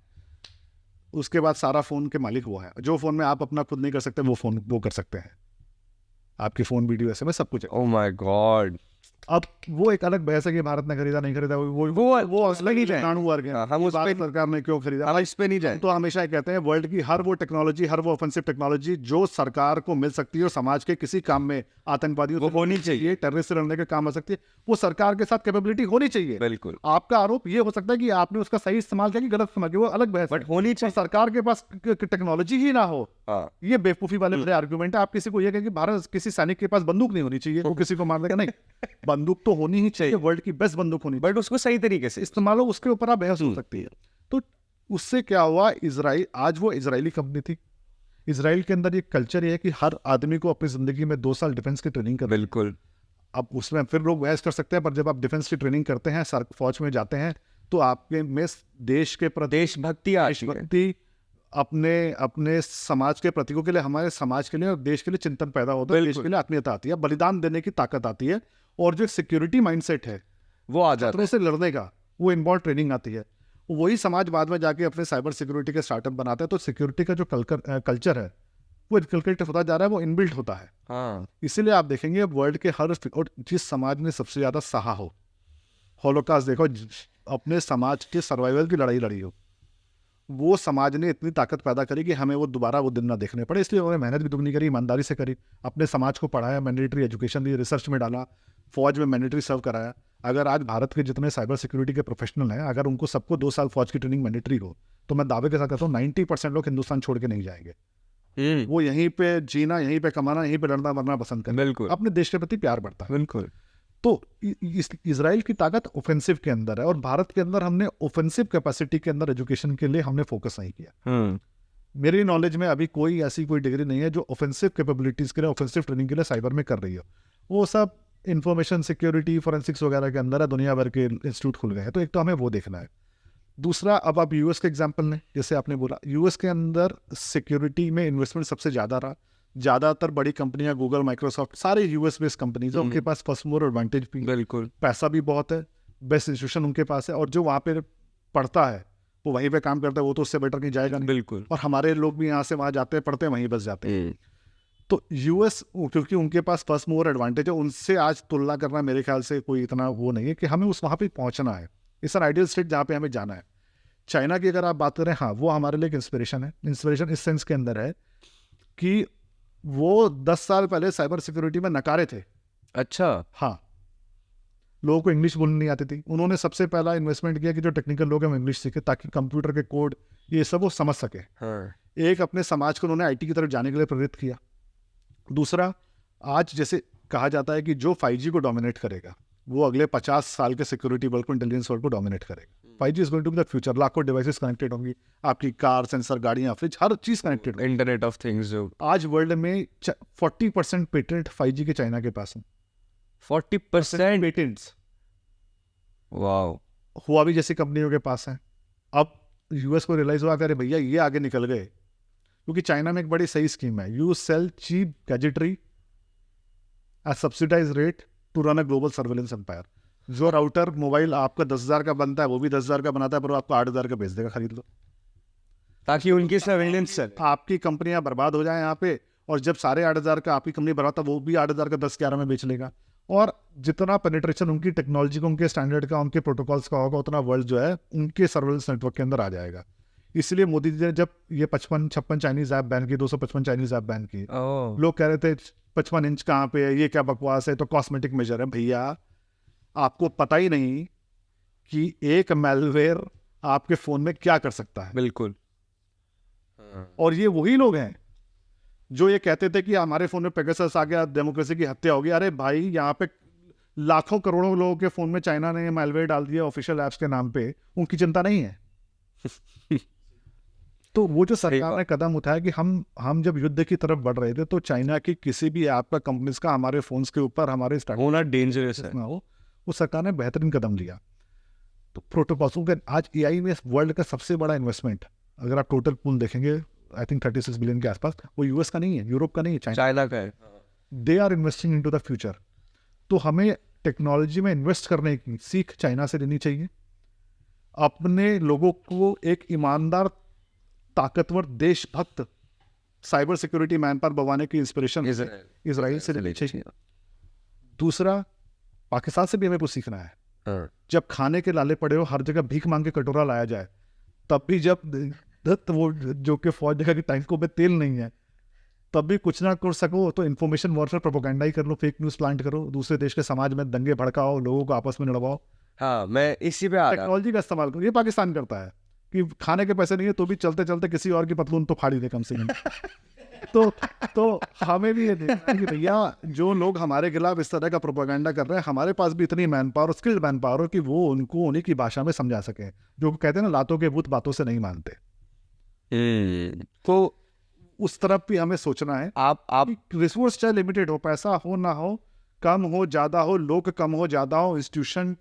उसके बाद सारा फोन के मालिक वो है। जो फोन में आप अपना खुद नहीं कर सकते, वो फोन वो कर सकते हैं। आपकी फोन, वीडियो, SMS सब कुछ है। Oh my God. अब वो एक अलग बहस है कि भारत ने खरीदा नहीं खरीदा, वो अलग ही जाए। वर्ग है। हम उस भारत पे सरकार ने क्यों खरीदा, हम इस पे नहीं जाए। तो हमेशा ये कहते हैं वर्ल्ड की हर वो टेक्नोलॉजी, हर वो ऑफेंसिव टेक्नोलॉजी जो सरकार को मिल सकती है और समाज के किसी काम में, आतंकवादियों वो से होनी चाहिए। टेररिस्ट से लड़ने के काम आ सकती है, वो सरकार के साथ कैपेबिलिटी होनी चाहिए। बिल्कुल। आपका आरोप ये हो सकता है कि आपने उसका सही इस्तेमाल किया कि गलत इस्तेमाल किया, वो अलग बहस है। बट होनी और चाहिए। सरकार के पास टेक्नोलॉजी ही ना हो, हाँ। ये बेवकूफी वाले बड़े आर्गुमेंट है। आप किसी को ये कहें कि भारत किसी सैनिक के पास बंदूक नहीं होनी चाहिए, वो किसी को मारने का नहीं, बंदूक तो होनी ही चाहिए, वर्ल्ड की बेस्ट बंदूक होनी चाहिए, बट उसको सही तरीके से इस्तेमाल हो, उसके ऊपर आप बहस हो सकती है। तो उससे क्या हुआ, इजराइल, आज वो इजरायली कंपनी थी, इजराइल के अंदर ये कल्चर ये है कि हर आदमी को अपनी जिंदगी में 2 साल डिफेंस की ट्रेनिंग करनी है। बिल्कुल। अब उसमें फिर लोग बहस कर सकते हैं, पर जब आप डिफेंस की ट्रेनिंग करते हैं, सर फौज में जाते हैं, तो आपके में देश के प्रति देशभक्ति आती है। देशभक्ति, अपने अपने समाज के प्रतीकों के लिए, हमारे समाज के लिए और देश के लिए चिंतन पैदा होता है, देश बिल्कुल। के लिए आत्मीयता आती है, बलिदान देने की ताकत आती है, और जो सिक्योरिटी माइंडसेट है वो आ जाता खतरे से लड़ने का, वो इनबॉर्न ट्रेनिंग आती है। वही समाज बाद में जाके अपने साइबर सिक्योरिटी के स्टार्टअप बनाते हैं। तो सिक्योरिटी का जो कल्चर है वो इनकलकेट होता जा रहा है, वो इनबिल्ट होता है। हाँ। इसीलिए आप देखेंगे वर्ल्ड के हर, और जिस समाज ने सबसे ज्यादा सहा हो, हॉलोकॉस्ट देखो, अपने समाज के सर्वाइवल की लड़ाई लड़ी हो, वो समाज ने इतनी ताकत पैदा करी कि हमें वो दोबारा वो दिन ना देखने पड़े। इसलिए उन्होंने मेहनत भी दुगनी करी, ईमानदारी से करी, अपने समाज को पढ़ाया, मैंडेटरी एजुकेशन दी, रिसर्च में डाला, फौज में मैंडेटरी सर्व कराया। अगर आज भारत के जितने साइबर सिक्योरिटी के प्रोफेशनल हैं, अगर उनको सबको 2 साल फौज की ट्रेनिंग मैंडेटरी हो, तो मैं दावे के साथ कहता हूँ 90% लोग हिंदुस्तान छोड़ के नहीं जाएंगे। वो यहीं पे जीना, यहीं पे कमाना, यहीं पे लड़ना मरना पसंद करें। बिल्कुल। अपने देश के प्रति प्यार बढ़ता है। बिल्कुल। तो इजराइल की ताकत ऑफेंसिव के अंदर है, और भारत के अंदर हमने ऑफेंसिव कैपेसिटी के अंदर एजुकेशन के लिए हमने फोकस नहीं किया। मेरी नॉलेज में अभी कोई ऐसी कोई डिग्री नहीं है जो ऑफेंसिव कैपेबिलिटीज के लिए, ऑफेंसिव ट्रेनिंग के लिए साइबर में कर रही हो। वो सब इंफॉर्मेशन सिक्योरिटी, फॉरेंसिक्स वगैरह के अंदर है, दुनिया भर के इंस्टीट्यूट खुल गए हैं। तो एक तो हमें वो देखना है। दूसरा, अब आप यूएस के एग्जाम्पल लें, जैसे आपने बोला, यूएस के अंदर सिक्योरिटी में इन्वेस्टमेंट सबसे ज़्यादा रहा। ज़्यादातर बड़ी कंपनियां, गूगल, माइक्रोसॉफ्ट, सारे यूएस बेस्ड कंपनीज, उनके पास फर्स्ट मोवर एडवांटेज भी, बिल्कुल। पैसा भी बहुत है, बेस्ट इंस्टीट्यूशन उनके पास है, और जो वहाँ पे पढ़ता है वो वहीं पे काम करता है, वो तो उससे बेटर कहीं जाएगा नहीं। बिल्कुल। और हमारे लोग भी यहाँ से वहाँ जाते हैं, पढ़ते हैं, वहीं बस जाते हैं। तो यूएस, क्योंकि उनके पास फर्स्ट मोवर एडवांटेज है, उनसे आज तुलना करना मेरे ख्याल से कोई इतना वो नहीं है कि हमें उस वहाँ पे पहुँचना है। इट्स एन आइडियल स्टेट जहाँ पे हमें जाना है। चाइना की अगर आप बात करें, हाँ, वो हमारे लिए एक इंस्पिरेशन है। इंस्पिरेशन इस सेंस के अंदर है कि वो 10 साल पहले साइबर सिक्योरिटी में नकारे थे। अच्छा। हाँ, लोगों को इंग्लिश बोलनी नहीं आती थी। उन्होंने सबसे पहला इन्वेस्टमेंट किया कि जो टेक्निकल लोग हैं वो इंग्लिश सीखे, ताकि कंप्यूटर के कोड ये सब वो समझ सके। हाँ। एक, अपने समाज को उन्होंने आईटी की तरफ जाने के लिए प्रेरित किया। दूसरा, आज जैसे कहा जाता है कि जो 5G को डोमिनेट करेगा वो अगले 50 साल के सिक्योरिटी वर्ल्ड को, इंटेलिजेंस वर्ल्ड को डोमिनेट करेगा। 5G is going to be the future. लाखों डिवाइसेस कनेक्टेड होंगी, आपकी कार, सेंसर, गाड़ियाँ, फ्रिज, हर चीज़ कनेक्टेड होगी। इंटरनेट ऑफ थिंग्स जो आज वर्ल्ड में 40% पेटेंट 5G के चाइना के पास है। 40% पेटेंट्स वाओ। हुआवी जैसी कंपनियों के पास है। अब यूएस को रियलाइज हुआ कि अरे भैया ये आगे निकल गए, क्योंकि चाइना में एक बड़ी सही स्कीम है, you sell cheap gadgetry at subsidize rate to run a global surveillance empire. जो राउटर मोबाइल आपका 10,000 का बनता है, वो भी 10,000 का बनाता है, पर वो आपको 8,000 का बेच देगा, खरीद लो, ताकि उनकी सर्वेलेंस चले। आपकी कंपनियां बर्बाद हो जाए यहाँ पे। और जब सारे 8,000 का आपकी कंपनी बर्बाद, वो भी 8,000 का 10-11 में बेच लेगा। और जितना पेनिट्रेशन उनकी टेक्नोलॉजी का, उनके स्टैंडर्ड का, उनके प्रोटोकॉल्स का होगा, उतना वर्ल्ड जो है उनके सर्वेलेंस नेटवर्क के अंदर आ जाएगा। इसलिए मोदी जी ने जब ये 55-56 चाइनीज ऐप बैन की, 255 चाइनीज ऐप बैन की, लोग कह रहे थे 55 इंच कहाँ पे है, ये क्या बकवास है, तो कॉस्मेटिक मेजर है। भैया, आपको पता ही नहीं कि एक मैलवेयर आपके फोन में क्या कर सकता है। बिल्कुल। और ये वही लोग हैं जो ये कहते थे कि हमारे फोन में पेगासस आ गया, डेमोक्रेसी की हत्या होगी। अरे भाई, यहाँ पे लाखों करोड़ों लोगों के फोन में चाइना ने मैलवेयर डाल दिया ऑफिशियल ऐप्स के नाम पे, उनकी चिंता नहीं है। तो वो जो सरकार ने कदम उठाया कि हम जब युद्ध की तरफ बढ़ रहे थे, तो चाइना की किसी भी ऐप का, कंपनीज का हमारे फोन्स के ऊपर, हमारे होना डेंजरस है। ना हो, वो सरकार ने बेहतरीन कदम लिया। तो प्रोटोकॉल्स के आज एआई में वर्ल्ड का सबसे बड़ा इन्वेस्टमेंट, अगर आप टोटल पूल देखेंगे, आई थिंक 36 बिलियन के आसपास, वो यूएस का नहीं है, यूरोप का नहीं है, चाइना का है। They are investing into the future. तो हमें टेक्नोलॉजी में इन्वेस्ट करने की सीख चाइना से लेनी चाहिए। अपने लोगों को एक ईमानदार, ताकतवर, देशभक्त साइबर सिक्योरिटी मैन पावर बनवाने की इंस्पिरेशन इजराइल से लेनी चाहिए। दूसरा, पाकिस्तान से भी हमें कुछ सीखना है। जब खाने के लाले पड़े हो, हर जगह भीख मांग के कटोरा लाया जाए, तब भी जब वो जो कि फौज जगह की टैंकों में तेल नहीं है, तब भी कुछ ना कर सको तो इन्फॉर्मेशन वॉरफेयर, प्रोपेगेंडा ही कर लो, फेक न्यूज़ प्लांट करो, दूसरे देश के समाज में दंगे भड़काओ, लोगों को आपस में लड़वाओ। हाँ, मैं इसी पे आ रहा। टेक्नोलॉजी का इस्तेमाल करो। ये पाकिस्तान करता है कि खाने के पैसे नहीं है तो भी चलते चलते किसी और की पतलून तो फाड़ी दे कम से कम। तो हमें भी ये देखना है कि भैया जो लोग हमारे खिलाफ इस तरह का प्रोपेगेंडा कर रहे हैं, हमारे पास भी इतनी man power, skilled man power हो कि वो उनको उन्हीं की भाषा में समझा सके। जो कहते हैं ना, लातों के भूत बातों से नहीं मानते। तो उस तरफ भी हमें सोचना है। आप रिसोर्स चाहे लिमिटेड हो, पैसा हो ना हो, कम हो ज़्यादा हो, लोग कम हो ज़्यादा हो, इंस्टीट्यूशन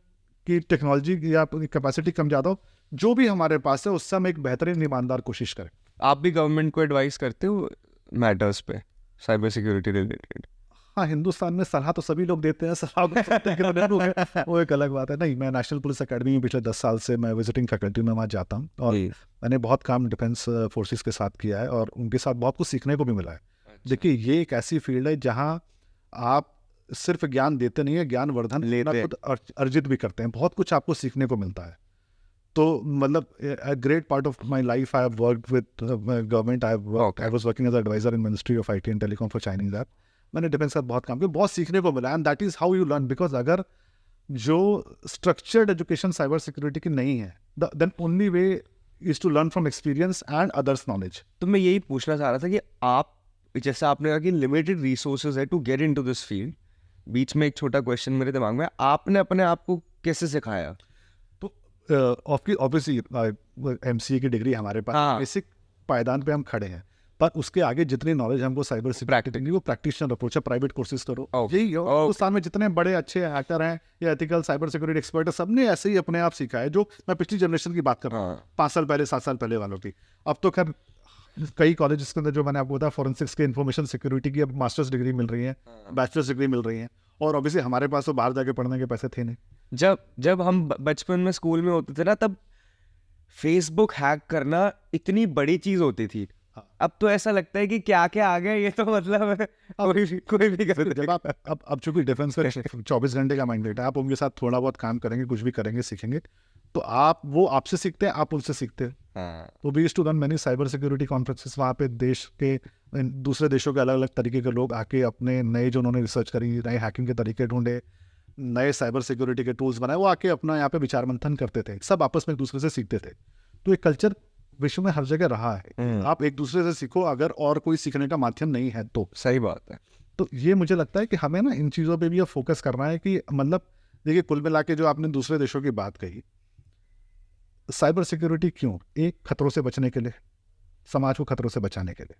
की टेक्नोलॉजी या कैपेसिटी कम ज़्यादा हो, जो भी हमारे पास है उससे हम एक बेहतरीन ईमानदार कोशिश करें। आप भी गवर्नमेंट को एडवाइस करते हो मैटर्स पे, साइबर सिक्योरिटी रिलेटेड? हाँ, हिंदुस्तान में सलाह तो सभी लोग देते हैं, सलाह को सुनते कि नहीं लोग, वो एक अलग बात है। नहीं, मैं नेशनल पुलिस अकेडमी में पिछले 10 साल से मैं विजिटिंग फैकल्टी में वहाँ जाता हूँ, और मैंने बहुत काम डिफेंस फोर्सेस के साथ किया है और उनके साथ बहुत कुछ सीखने को भी मिला है। देखिए, ये एक ऐसी फील्ड है जहाँ आप सिर्फ ज्ञान देते नहीं है, ज्ञान वर्धन लेते खुद अर्जित भी करते हैं। बहुत कुछ आपको सीखने को मिलता है। तो मतलब a great part of my life I have worked with government. I was working as an advisor in Ministry of IT and Telecom for Chinese app. मैंने डिफेंस का बहुत काम किया, बहुत सीखने को मिला, and that is how you learn. Because अगर जो स्ट्रक्चर्ड एजुकेशन साइबर सिक्योरिटी की नहीं है, then only way is to learn from experience and others knowledge. तो मैं यही पूछना चाह रहा था कि आप, जैसे आपने कहा कि लिमिटेड रिसोर्सेज है to get into this field, बीच में एक छोटा क्वेश्चन मेरे दिमाग में, आपने अपने आप को कैसे सिखाया? ऑब्वियसली MCA की डिग्री हमारे पास, बेसिक पायदान पे हम खड़े हैं, पर उसके आगे जितनी नॉलेज हमको साइबर सिक्योरिटी, वो प्रैक्टिशनर अप्रोच है, प्राइवेट कोर्सेज करो। यही हिंदुस्तान में जितने बड़े अच्छे हैकर हैं या एथिकल साइबर सिक्योरिटी एक्सपर्ट है, सबने ऐसे ही अपने आप सीखा है। जो मैं पिछली जनरेशन की बात कर रहा हूँ, 5 साल पहले 7 साल पहले वालों की। अब तो खैर कई कॉलेज के अंदर, जो मैंने आपको बताया फॉरेंसिक्स के, इन्फॉर्मेशन सिक्योरिटी की अब मास्टर्स डिग्री मिल रही है, बैचलर्स डिग्री मिल रही है। और ऑब्वियसली हमारे पास तो बाहर जाके पढ़ने के पैसे थे नहीं। जब हम बचपन में स्कूल में होते थे ना, तब फेसबुक हैक करना इतनी बड़ी चीज होती थी। अब तो ऐसा लगता है कि क्या क्या आ गया, ये तो मतलब कोई भी कर। जब आप अब चूंकि डिफेंस का 24 घंटे का माइंडेट है, आप उनके साथ थोड़ा बहुत काम करेंगे, कुछ भी करेंगे, सीखेंगे, तो वो आपसे सीखते हैं, आप उनसे सीखते हैं। तो we used to run many cyber security conferences. वहाँ पे देश के, दूसरे देशों के अलग अलग तरीके के लोग आके अपने नए, जो उन्होंने रिसर्च करी, नए हैकिंग के तरीके ढूंढे, नए साइबर सिक्योरिटी के टूल्स बनाए, वो आके अपना यहाँ पे विचार मंथन करते थे, सब आपस में एक दूसरे से सीखते थे। तो एक कल्चर विश्व में हर जगह रहा है, आप एक दूसरे से सीखो, अगर और कोई सीखने का माध्यम नहीं है तो। सही बात है। तो ये मुझे लगता है कि हमें ना इन चीज़ों पे भी अब फोकस करना है कि मतलब देखिए, कुल मिला के जो आपने दूसरे देशों की बात कही, साइबर सिक्योरिटी क्यों? एक, खतरों से बचने के लिए, समाज को खतरों से बचाने के लिए।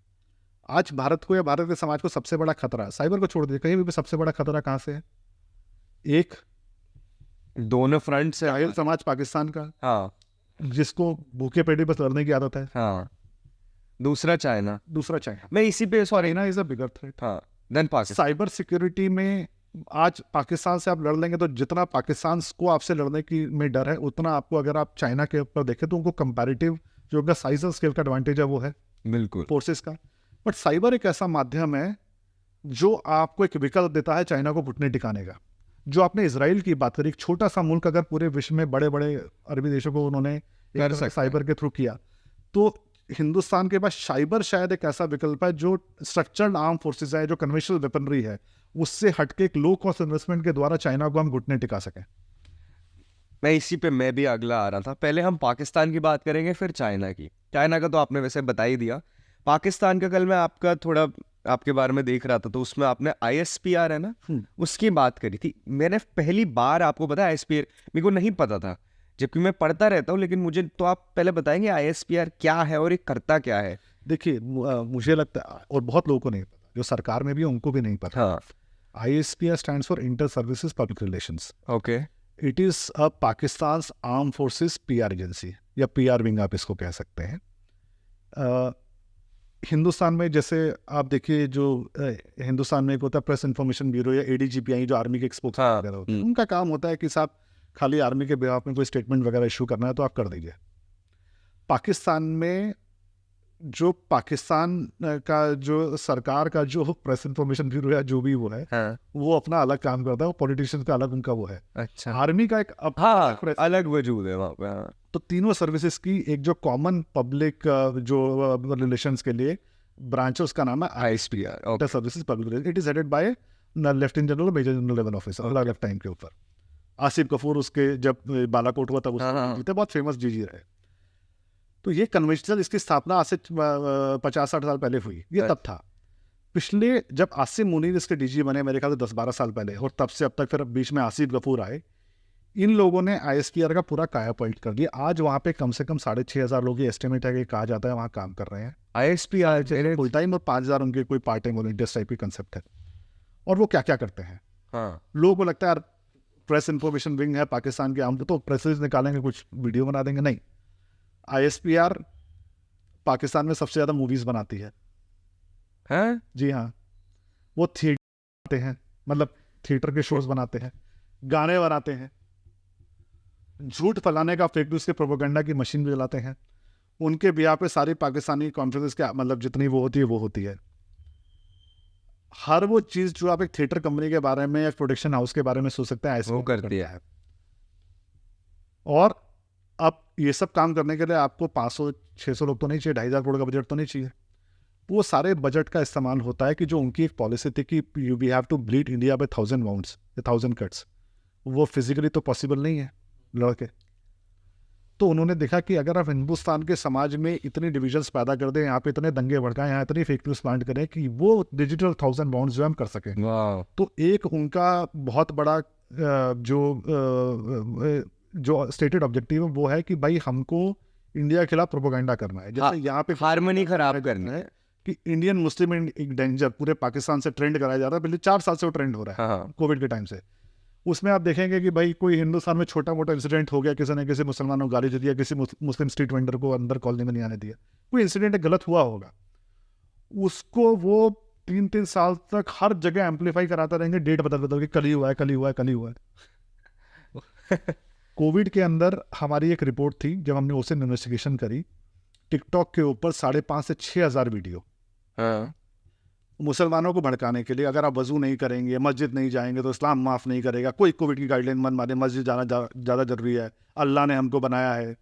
आज भारत को या भारत के समाज को सबसे बड़ा खतरा, साइबर को छोड़ दीजिए, कहीं भी सबसे बड़ा खतरा कहाँ से है? एक, दोनों फ्रंट से जाहिल समाज पाकिस्तान का, हाँ, जिसको भूखे पेटे बस लड़ने की आदत है। हाँ। दूसरा चाइना। मैं इसी पे, sorry, China is a bigger threat. हाँ, देन पाकिस्तान। साइबर सिक्योरिटी में आज पाकिस्तान से आप लड़ लेंगे, तो जितना पाकिस्तान को आपसे लड़ने की में डर है, उतना आपको, अगर आप चाइना के ऊपर देखें तो उनको कंपैरेटिव जो उनका साइज और स्केल का एडवांटेज है वो है बिल्कुल फोर्सेस का। बट साइबर एक ऐसा माध्यम है जो आपको एक विकल्प देता है चाइना को घुटने टिकाने का। जो आपने इजराइल की बात करी, एक छोटा सा मुल्क अगर पूरे विश्व में बड़े बड़े अरबी देशों को उन्होंने साइबर के थ्रू किया, तो हिंदुस्तान के पास साइबर शायद एक ऐसा विकल्प है जो स्ट्रक्चर्ड आर्म फोर्सेस है, जो कन्वेंशनल वेपनरी है, उससे हटके एक लो कॉस्ट इन्वेस्टमेंट के द्वारा चाइना को हम घुटने टिका सकें। मैं भी अगला आ रहा था। पहले हम पाकिस्तान की बात करेंगे, फिर चाइना की। चाइना का तो आपने वैसे बता ही दिया। पाकिस्तान का कल मैं आपका थोड़ा आपके बारे में देख रहा था, तो उसमें आपने ISPR है ना, उसकी बात करी थी। मैंने पहली बार, आपको पता है ISPR मेरे को नहीं पता था, जबकि मैं पढ़ता रहता हूँ, लेकिन मुझे तो आप पहले बताएंगे ISPR क्या है और ये करता क्या है? देखिए, मुझे लगता है, और बहुत लोगों को नहीं पता, जो सरकार में भी उनको भी नहीं पता। हाँ। ISPR stands for inter services public relations. Okay. It is a Pakistan arm forces PR agency, या PR विंग आप इसको कह सकते हैं। हिंदुस्तान में जैसे आप देखिए जो हिंदुस्तान में एक होता है प्रेस इन्फॉर्मेशन ब्यूरो या ADGPI जो आर्मी के एक्सपोर्ट हाँ, वगैरह होते हैं, उनका काम होता है कि साहब खाली आर्मी के बिहाफ में कोई स्टेटमेंट वगैरह इशू करना है तो आप कर दीजिए। पाकिस्तान में जो पाकिस्तान का जो सरकार का जो प्रेस इन्फॉर्मेशन ब्यूरो या जो भी वो है, हाँ, वो अपना अलग काम करता है, वो पॉलिटिशियन का अलग उनका वो है। अच्छा, आर्मी का एक हाँ, प्रेस, अलग वजूद है वहाँ पे, हाँ, तो तीनों सर्विसेज की एक जो कॉमन पब्लिक जो रिलेशंस के लिए ब्रांच है उसका नाम है ISPR, okay, services public. It is headed by lieutenant general major general level officer, अलग अलग टाइम के ऊपर। आसिफ कपूर उसके जब बालाकोट हुआ तब हाँ, हाँ, उसके जीते, बहुत फेमस जीजी रहे। तो ये कन्वेंशनल, इसकी स्थापना आज से 50-60 साल पहले हुई, ये तब था। पिछले जब आसिम मुनीर इसके डीजी बने मेरे ख्याल से 10-12 साल पहले, और तब से अब तक फिर बीच में आसिफ गफूर आए, इन लोगों ने ISPR का पूरा काया पलट कर दिया। आज वहाँ पे कम से कम 6,500 लोग, ये एस्टिमेट है कि कहा जाता है वहाँ काम कर रहे हैं ISPR, फुल टाइम, और 5,000 उनके कोई पार्ट टाइम वॉलंटियर्स टाइप की कंसेप्ट है। और वो क्या क्या करते हैं, हाँ, लोगों को लगता है यार प्रेस इंफॉर्मेशन विंग है पाकिस्तान के, हम तो प्रेसेज निकालेंगे कुछ वीडियो बना देंगे, नहीं। ISPR पाकिस्तान में सबसे ज़्यादा मूवीज़ बनाती है। हाँ, जी हाँ, वो थिएटर बनाते हैं, मतलब थिएटर के शोज बनाते हैं, गाने बनाते हैं, झूठ फैलाने का फेक न्यूज़ के प्रोपेगेंडा की मशीन भी चलाते हैं। उनके ब्याह पे सारी पाकिस्तानी कॉन्फ्रेंस के मतलब जितनी वो होती है। हर वो चीज़ जो आप एक थिएटर कंपनी के बारे में या प्रोडक्शन हाउस के बारे में सोच सकते हैं, वो ISPR करती है। करता है। और अब ये सब काम करने के लिए आपको 500-600 लोग तो नहीं चाहिए, 2,500 करोड़ का बजट तो नहीं चाहिए। वो सारे बजट का इस्तेमाल होता है कि जो उनकी एक पॉलिसी थी कि we have to bleed India by 1,000 wounds, 1,000 cuts, वो फिजिकली तो पॉसिबल नहीं है लड़के। तो उन्होंने देखा कि अगर आप हिंदुस्तान के समाज में इतनी डिविजन्स पैदा कर दें, यहाँ पे इतने दंगे भड़काएं, यहाँ इतनी फेक न्यूज़ प्लांट करें कि वो डिजिटल 1,000 बाउंड्स जो हम कर सकें, वाह, तो एक उनका बहुत बड़ा जो स्टेटेड ऑब्जेक्टिव है वो है कि भाई हमको इंडिया के खिलाफ प्रोपेगेंडा करना है। जैसे यहाँ पे हार्मनी खराब करनी है कि इंडियन मुस्लिम एक डेंजर पूरे पाकिस्तान से ट्रेंड कराया जा रहा है, पिछले 4 साल से वो ट्रेंड हो रहा है, हाँ, कोविड के टाइम से। उसमें आप देखेंगे कि भाई कोई हिंदुस्तान में छोटा मोटा इंसिडेंट हो गया, किसी ने किसी मुसलमानों को गाली दे दिया, किसी मुस्लिम स्ट्रीट वेंडर को अंदर कॉलोनी में नहीं आने दिया, कोई इंसिडेंट गलत हुआ होगा, उसको वो 3-3 साल तक हर जगह एम्पलीफाई कराते रहेंगे, डेट बदल के कल ही हुआ है, कल ही हुआ है, कल ही हुआ है। कोविड के अंदर हमारी एक रिपोर्ट थी, जब हमने उसे इन्वेस्टिगेशन करी, टिकटॉक के ऊपर 5,500 से 6,000 वीडियो हाँ, मुसलमानों को भड़काने के लिए, अगर आप वजू नहीं करेंगे, मस्जिद नहीं जाएंगे तो इस्लाम माफ़ नहीं करेगा, कोई कोविड की गाइडलाइन मन माने, मस्जिद जाना ज़्यादा जरूरी है, अल्लाह ने हमको बनाया है।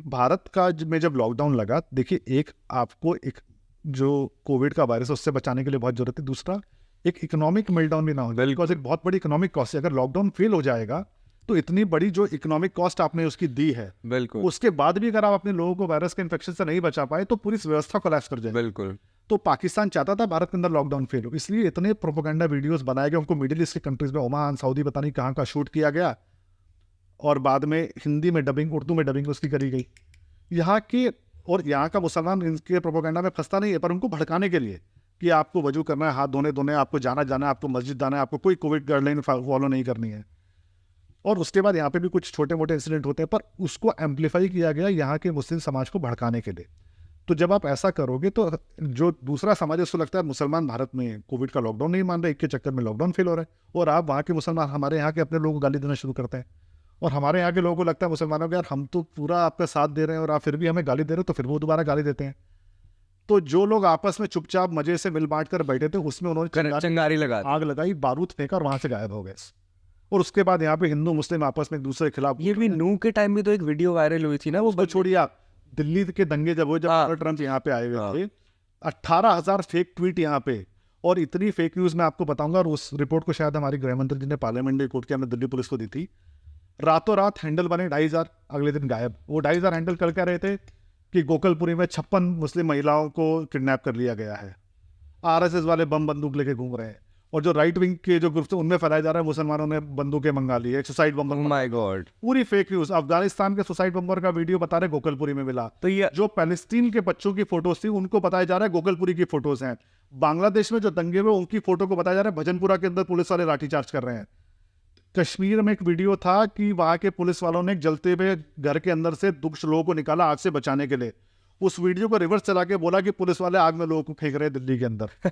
भारत का में जब लॉकडाउन लगा, देखिए एक आपको एक जो कोविड का वायरस उससे बचाने के लिए बहुत जरूरत है, दूसरा एक इकोनॉमिक मेल्टडाउन भी ना हो, बिकॉज एक बहुत बड़ी इकोनॉमिक कॉस्ट है। अगर लॉकडाउन फेल हो जाएगा तो इतनी बड़ी जो इकोनॉमिक कॉस्ट आपने उसकी दी है, बिल्कुल, उसके बाद भी अगर आप अपने लोगों को वायरस के इन्फेक्शन से नहीं बचा पाए तो पूरी व्यवस्था कोलैप्स कर जाएगी। बिल्कुल, तो पाकिस्तान चाहता था भारत के अंदर लॉकडाउन फेल हो, इसलिए इतने प्रोपेगेंडा वीडियोस बनाए गए, उनको मिडिल ईस्ट के कंट्रीज में, ओमान, सऊदी, पता नहीं कहाँ का शूट किया गया, और बाद में हिंदी में डबिंग, उर्दू में डबिंग उसकी करी गई। यहाँ के और यहाँ का मुसलमान इनके प्रोपेगेंडा में फंसता नहीं है, पर उनको भड़काने के लिए कि आपको वजू करना है, हाथ धोने, आपको जाना है, आपको मस्जिद जाना है, आपको कोई कोविड गाइडलाइन फॉलो नहीं करनी है। और उसके बाद यहाँ पे भी कुछ छोटे मोटे इंसिडेंट होते हैं, पर उसको एम्पलीफाई किया गया यहाँ के मुस्लिम समाज को भड़काने के लिए। तो जब आप ऐसा करोगे तो जो दूसरा समाज है उसको लगता है मुसलमान भारत में कोविड का लॉकडाउन नहीं मान रहे, एक के चक्कर में लॉकडाउन फेल हो रहा है, और आप वहाँ के मुसलमान हमारे यहाँ के अपने लोगों को गाली देना शुरू करते हैं, और हमारे यहाँ के लोगों को लगता है मुसलमानों को यार हम तो पूरा आपका साथ दे रहे हैं और आप फिर भी हमें गाली दे रहे हो, तो फिर वो दोबारा गाली देते हैं। तो जो लोग आपस में चुपचाप मजे से मिल बांट कर बैठे थे, उसमें उन्होंने चिंगारी लगा आग लगाई, बारूद फेंका और वहां से गायब हो गए। और उसके बाद यहाँ पे हिंदू मुस्लिम आपस में एक दूसरे के खिलाफ, ये भी नू के टाइम में तो एक वीडियो वायरल हुई थी ना, वो छोड़िए आप, दिल्ली के दंगे जब हुए, जब ट्रम्प यहाँ पे आए हुए थे, 18,000 फेक ट्वीट यहाँ पे, और इतनी फेक न्यूज मैं आपको बताऊंगा, और उस रिपोर्ट को शायद हमारी गृह मंत्री जी ने पार्लियामेंट्री कोर्ट के हमने दिल्ली पुलिस को दी थी। रातों रात हैंडल बने 2,500, अगले दिन गायब। वो 2,500 हैंडल कर क्या रहे थे कि गोकलपुरी में 56 मुस्लिम महिलाओं को किडनैप कर लिया गया है, RSS वाले बम बंदूक लेके घूम रहे हैं, और जो राइट विंग के जो ग्रुप थे उनमें फैलाया जा रहा है मुसलमानों ने बंदूकें मंगा ली है, एक सुसाइड बम्बर। ओह माय गॉड, पूरी फेक न्यूज। अफगानिस्तान के सुसाइड बम्बर का वीडियो बता रहे गोकलपुरी में मिला, तो ये जो पैलेस्टीन के बच्चों की फोटोज थी उनको बताया जा रहा है गोकलपुरी की फोटोज हैं। बांग्लादेश में जो दंगे हुए उनकी फोटो को बताया जा रहा है भजनपुरा के अंदर पुलिस वाले लाठीचार्ज कर रहे हैं। कश्मीर में एक वीडियो था कि वहां के पुलिस वालों ने जलते हुए घर के अंदर से दुष्ट लोगों को निकाला आग से बचाने के लिए, उस वीडियो को रिवर्स चला के बोला कि पुलिस वाले आग में लोगों को फेंक रहे हैं दिल्ली के अंदर।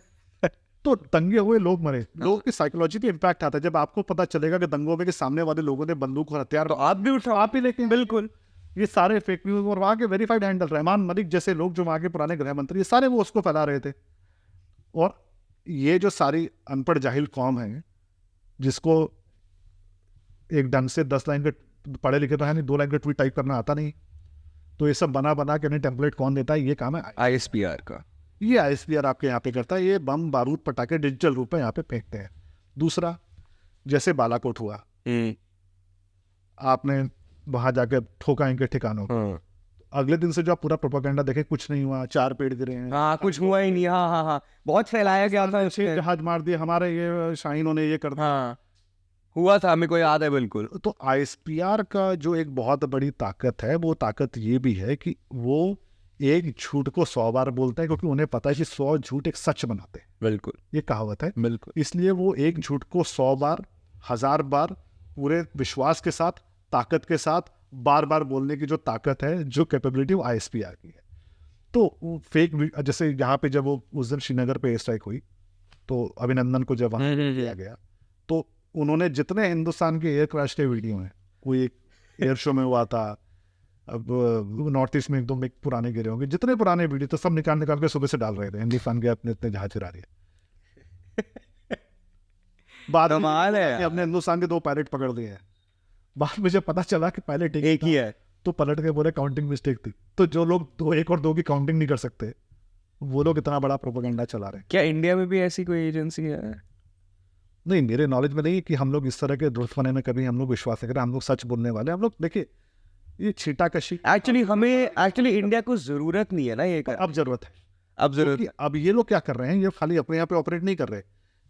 तो दंगे हुए, लोग मरे, लोगों की साइकोलॉजी पे इम्पैक्ट आता है जब आपको पता चलेगा कि दंगों में के सामने वाले लोगों ने बंदूक और हथियार, तो आप भी उठाओ, आप ही लेके आए। बिल्कुल। ये सारे फेक न्यूज और वहाँ के वेरीफाइड हैंडल, रहमान मलिक जैसे लोग जो वहाँ के पुराने गृह मंत्री, ये सारे वो उसको फैला रहे थे। और ये जो सारी अनपढ़ जाहिल कौम है जिसको एक ढंग से 10 लाइन के पढ़े लिखे तो है नहीं, 2 लाइन का ट्वीट टाइप करना आता नहीं, तो ये सब बना बना के टेम्पलेट कौन देता है? ये काम है ISPR का। ये ISPR आपके यहाँ पे करता है। ये बम बारूद पटाखे डिजिटल रूप में यहाँ पे फेंकते हैं। दूसरा, जैसे बालाकोट हुआ, आपने वहां जाके ठोका इनके ठिकानों को, हाँ अगले दिन से जो आप पूरा प्रोपेगेंडा देखे, कुछ नहीं हुआ, 4 पेड़ गिरे हैं, हाँ, कुछ हुआ ही नहीं। हाँ हाँ हाँ, बहुत फैलाया गया था 6 जहाज मार दिए, हमारे ये शाहीनों ने ये कर दिया। हाँ, हुआ था, मेरे को याद है बिल्कुल। तो ISPR का जो एक बहुत बड़ी ताकत है, वो ताकत ये भी है कि वो एक झूठ को 100 बार बोलते हैं, क्योंकि उन्हें पता है कि 100 झूठ एक सच बनाते हैं। बिल्कुल ये कहावत है। बिल्कुल। इसलिए वो एक झूठ को 100 बार, 1000 बार पूरे विश्वास के साथ, ताकत के साथ बार बार बोलने की जो ताकत है, जो कैपेबिलिटी, वो ISPR की है। तो फेक, जैसे यहाँ पे जब वो उस दिन श्रीनगर पे एयर स्ट्राइक हुई, तो अभिनंदन को जब वहाँ किया गया, तो उन्होंने जितने हिंदुस्तान के एयर क्रैश के वीडियो हैं, कोई एक एयर शो में हुआ था, अब नॉर्थ ईस्ट में एकदम एक पुराने गिरे होंगे, जितने पुराने वीडियो तो सब निकाल निकाल के सुबह से डाल रहे थे, हिंदुस्तान के अपने इतने जहाज चुरा रही है। बाद में अपने हिंदुस्तान के 2 पायलट पकड़ लिए हैं। बाद में जब पता चला कि पायलट एक ही है, तो पलट के बोले काउंटिंग मिस्टेक थी। तो जो लोग 2, 1 और 2 की काउंटिंग नहीं कर सकते, वो लोग इतना बड़ा प्रोपेगेंडा चला रहे हैं। क्या इंडिया में भी ऐसी कोई एजेंसी है? नहीं, मेरे नॉलेज में नहीं कि हम लोग इस तरह के दुश्मने में कभी हम लोग विश्वास नहीं करें। हम लोग सच बोलने वाले, हम लोग देखिए, ये छीटाकशी एक्चुअली इंडिया को जरूरत नहीं है ना ये कर। अब जरूरत है। अब जरूरत, अब ये लोग क्या कर रहे हैं, ये खाली अपने यहाँ पे ऑपरेट नहीं कर रहे।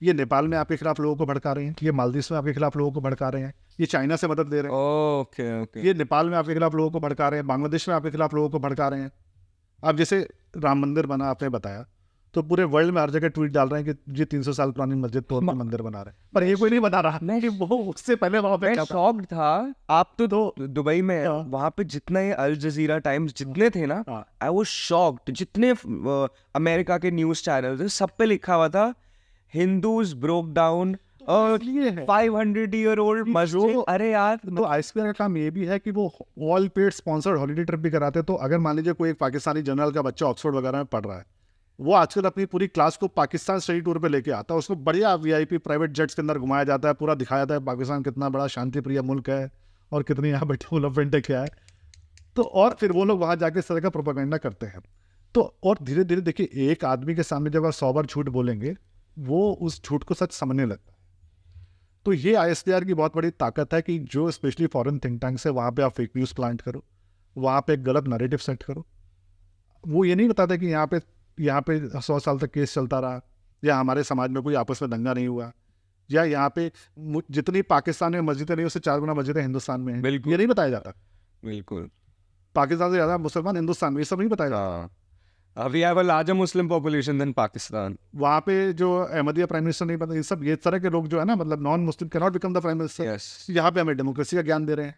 ये नेपाल में आपके खिलाफ लोगों को भड़का रहे हैं, ये मालदीव में आपके खिलाफ लोगों को भड़का रहे हैं, ये चाइना से मदद ले रहे हैं, ओके ओके, ये नेपाल में आपके खिलाफ लोगों को भड़का रहे हैं, बांग्लादेश में आपके खिलाफ लोगों को भड़का रहे हैं। अब जैसे राम मंदिर बना, आपने बताया, तो पूरे वर्ल्ड में हर जगह ट्वीट डाल रहे हैं कि जी 300 साल पुरानी मस्जिद तोड़ के मंदिर बना रहे हैं, पर ये कोई नहीं बता रहा कि वो उससे पहले वहां पे मैं क्या था। शॉक्ड था। आप तो दुबई में, वहां पे जितने अल जजीरा टाइम्स जितने थे ना, हाँ। I was shocked. जितने अमेरिका के न्यूज चैनल थे, सब पे लिखा हुआ था हिंदूज ब्रोक डाउन इसलिए है 500 ईयर ओल्ड मस्जिद। अरे यार, तो ISPR का काम ये भी है कि वो all paid sponsored holiday trip भी कराते हैं। तो अगर मान लीजिए कोई एक पाकिस्तानी जनरल का बच्चा ऑक्सफोर्ड वगैरह में पढ़ रहा है, वो आजकल अपनी पूरी क्लास को पाकिस्तान स्टडी टूर पे लेके आता है, उसको बढ़िया VIP प्राइवेट जेट्स के अंदर घुमाया जाता है, पूरा दिखाया जाता है पाकिस्तान कितना बड़ा शांति प्रिय मुल्क है और कितनी यहाँ पे डेवलपमेंट है, क्या है। तो और फिर वो लोग वहाँ जाके इस तरह का प्रोपेगेंडा करते हैं। तो और धीरे धीरे देखिए, एक आदमी के सामने जब आप 100 बार झूठ बोलेंगे, वो उस झूठ को सच समझने लगता है। तो ये ISPR की बहुत बड़ी ताकत है कि जो स्पेशली फॉरेन थिंक टैंक्स है, वहाँ पे आप फेक न्यूज़ प्लांट करो, वहाँ पे एक गलत नैरेटिव सेट करो। वो ये नहीं बताता कि यहाँ पे 100 साल तक केस चलता रहा, या हमारे समाज में कोई आपस में दंगा नहीं हुआ, या यहाँ पे जितनी पाकिस्तान में मस्जिदें नहीं, उससे 4 गुना मस्जिदें हिंदुस्तान में हैं। बिल्कुल। ये नहीं बताया जाता। बिल्कुल, पाकिस्तान से ज़्यादा मुसलमान हिंदुस्तान में, ये सब नहीं बताया जाता। We have a larger Muslim population than Pakistan. वहाँ पे जो अहमदिया प्राइम मिनिस्टर नहीं बना, ये सब ये तरह के लोग जो है ना, मतलब non Muslim can not become the prime minister. Yes. यहाँ पे हमें डेमोक्रेसी का ज्ञान दे रहे हैं।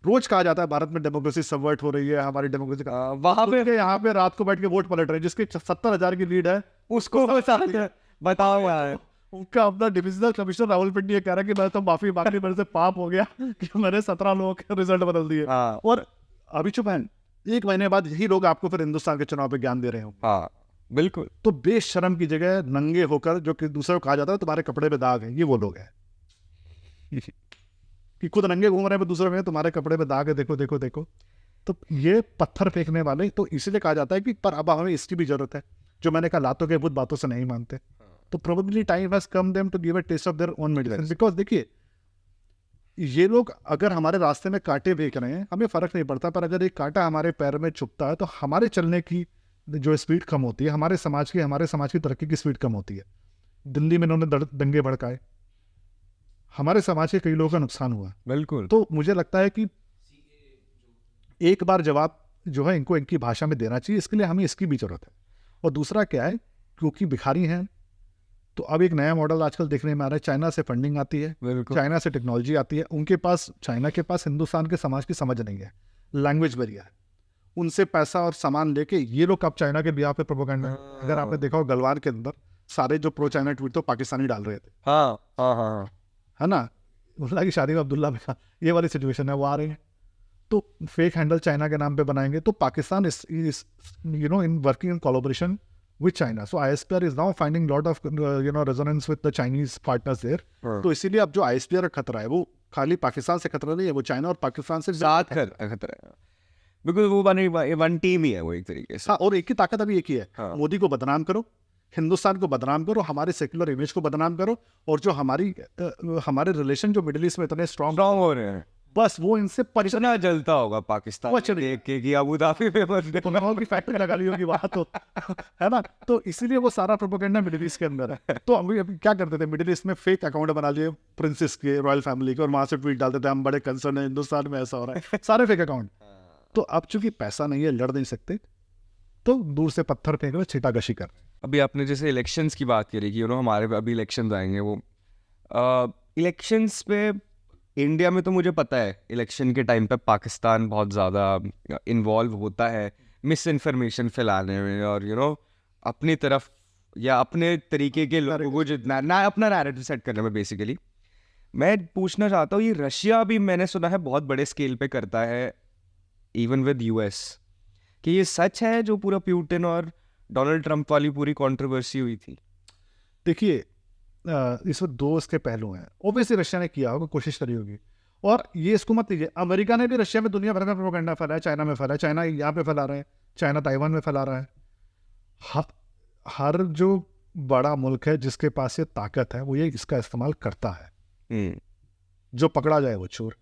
रोज कहा जाता है भारत में डेमोक्रेसी सबवर्ट हो रही है, हमारी डेमोक्रेसी का। वहाँ पे यहाँ पे रात को बैठ के वोट पलट रहे हैं, जिसकी 70,000 की लीड है, उसको बताओ यार। उनका अपना डिविजनल कमिश्नर राहुल पिंडी ये कह रहा है कि मैं तो माफी मांगनी, मेरे से पाप हो गया कि मैंने 17 लोगों के रिजल्ट बदल दिए। हाँ। और अभी चुप हैं, 1 महीने बाद यही लोग आपको फिर हिंदुस्तान के चुनाव पे ज्ञान दे रहे हो। हाँ बिल्कुल। तो बेशरम की जगह नंगे होकर, जो कि दूसरे को कहा जाता है तुम्हारे कपड़े पे दाग है, ये वो लोग हैं कि खुद नंगे घूम रहे हैं, दूसरे में तुम्हारे कपड़े पे दाग है, देखो देखो देखो। तो ये पत्थर फेंकने वाले, तो इसीलिए कहा जाता है कि पर अब हमें इसकी भी जरूरत है। जो मैंने कहा, लातों के भूत बातों से नहीं मानते, तो probably time has come them to give a taste of their own medicine. Because देखिए, ये लोग अगर हमारे रास्ते में कांटे फेंक रहे हैं, हमें फर्क नहीं पड़ता, पर अगर एक कांटा हमारे पैर में चुभता है, तो हमारे चलने की जो स्पीड कम होती है, हमारे समाज की तरक्की की स्पीड कम होती है। दिल्ली में इन्होंने दंगे भड़काए, हमारे समाज के कई लोगों का नुकसान हुआ। बिल्कुल। तो मुझे लगता है कि एक बार जवाब जो है इनको इनकी भाषा में देना चाहिए, इसके लिए हमें इसकी भी जरूरत है। और दूसरा क्या है, क्योंकि भिखारी हैं, तो अब एक नया मॉडल आजकल देखने में आ रहा है। चाइना से फंडिंग आती है, चाइना से टेक्नोलॉजी आती है, उनके पास, चाइना के पास हिंदुस्तान के समाज की समझ नहीं है, लैंग्वेज बैरियर है, उनसे पैसा और सामान लेके ये लोग अब चाइना के बिहार पे प्रोपेगेंडा। अगर आपने देखा हो गलवान के अंदर सारे जो प्रो चाइना ट्वीट तो पाकिस्तानी डाल रहे थे, हाँ हाँ हाँ है ना। उल्ला की शादी में अब्दुल्ला में ये वाली सिचुएशन है, वो आ रही है। तो फेक हैंडल चाइना के नाम पे बनाएंगे, तो Pakistan is in working in collaboration with China. So ISPR is now finding lot of resonance with the Chinese partners there. तो इसीलिए अब जो ISPR का खतरा है वो खाली पाकिस्तान से खतरा नहीं है, वो चाइना और पाकिस्तान से साथ खतरा है, बिकॉज वो वन टीम ही है वो एक तरीके से। हाँ, और एक ही ताकत अभी एक ही है। हाँ। मोदी को बदनाम करो, हिंदुस्तान को बदनाम करो, हमारे सेक्युलर इमेज को बदनाम करो, और जो हमारे रिलेशन जो मिडिल ईस्ट में इतने स्ट्रांग हो रहे हैं, बस वो इनसे परेशान। इतना जलता होगा पाकिस्तान वो चलिए। देख के कि अबू धाबी में बंदे की फैक्ट्री लगा ली होगी वहां तो है ना। तो इसीलिए वो सारा प्रोपेगेंडा मिडिल ईस्ट के अंदर है। तो अभी क्या करते थे, मिडिल ईस्ट में फेक अकाउंट बना लिए प्रिंसेस के, रॉयल फैमिली के, और वहां से ट्वीट डालते थे हम बड़े कंसर्न है, हिंदुस्तान में ऐसा हो रहा है, सारे फेक अकाउंट। तो अब चूंकि पैसा नहीं है, लड़ नहीं सकते, तो दूर से पत्थर फेंक रहे, छीटाकशी कर रहे हैं। अभी आपने जैसे इलेक्शंस की बात करी कि हमारे पे अभी इलेक्शंस आएंगे, वो इलेक्शंस पे इंडिया में तो मुझे पता है इलेक्शन के टाइम पे पाकिस्तान बहुत ज़्यादा इन्वॉल्व होता है मिस इन्फॉर्मेशन फैलाने में, और अपनी तरफ या अपने तरीके के लोगों को जितना ना अपना नैरेटिव सेट करने में। बेसिकली मैं पूछना चाहता हूँ, ये रशिया भी मैंने सुना है बहुत बड़े स्केल पे करता है, इवन विद US, कि ये सच है जो पूरा प्यूटिन और डोनाल्ड ट्रंप वाली पूरी कंट्रोवर्सी हुई थी? देखिए, इसमें दो इसके पहलू हैं। ओबियसली रशिया ने किया होगा, कोशिश करी होगी, और ये इसको मत लीजिए, अमेरिका ने भी रशिया में दुनिया भर में प्रोपेगेंडा फैलाया, चाइना में फैलाया, चाइना यहाँ पे फैला रहे हैं, चाइना ताइवान में फैला रहा है। हर जो बड़ा मुल्क है जिसके पास ये ताकत है वो ये इसका इस्तेमाल करता है। जो पकड़ा जाए वो चोर,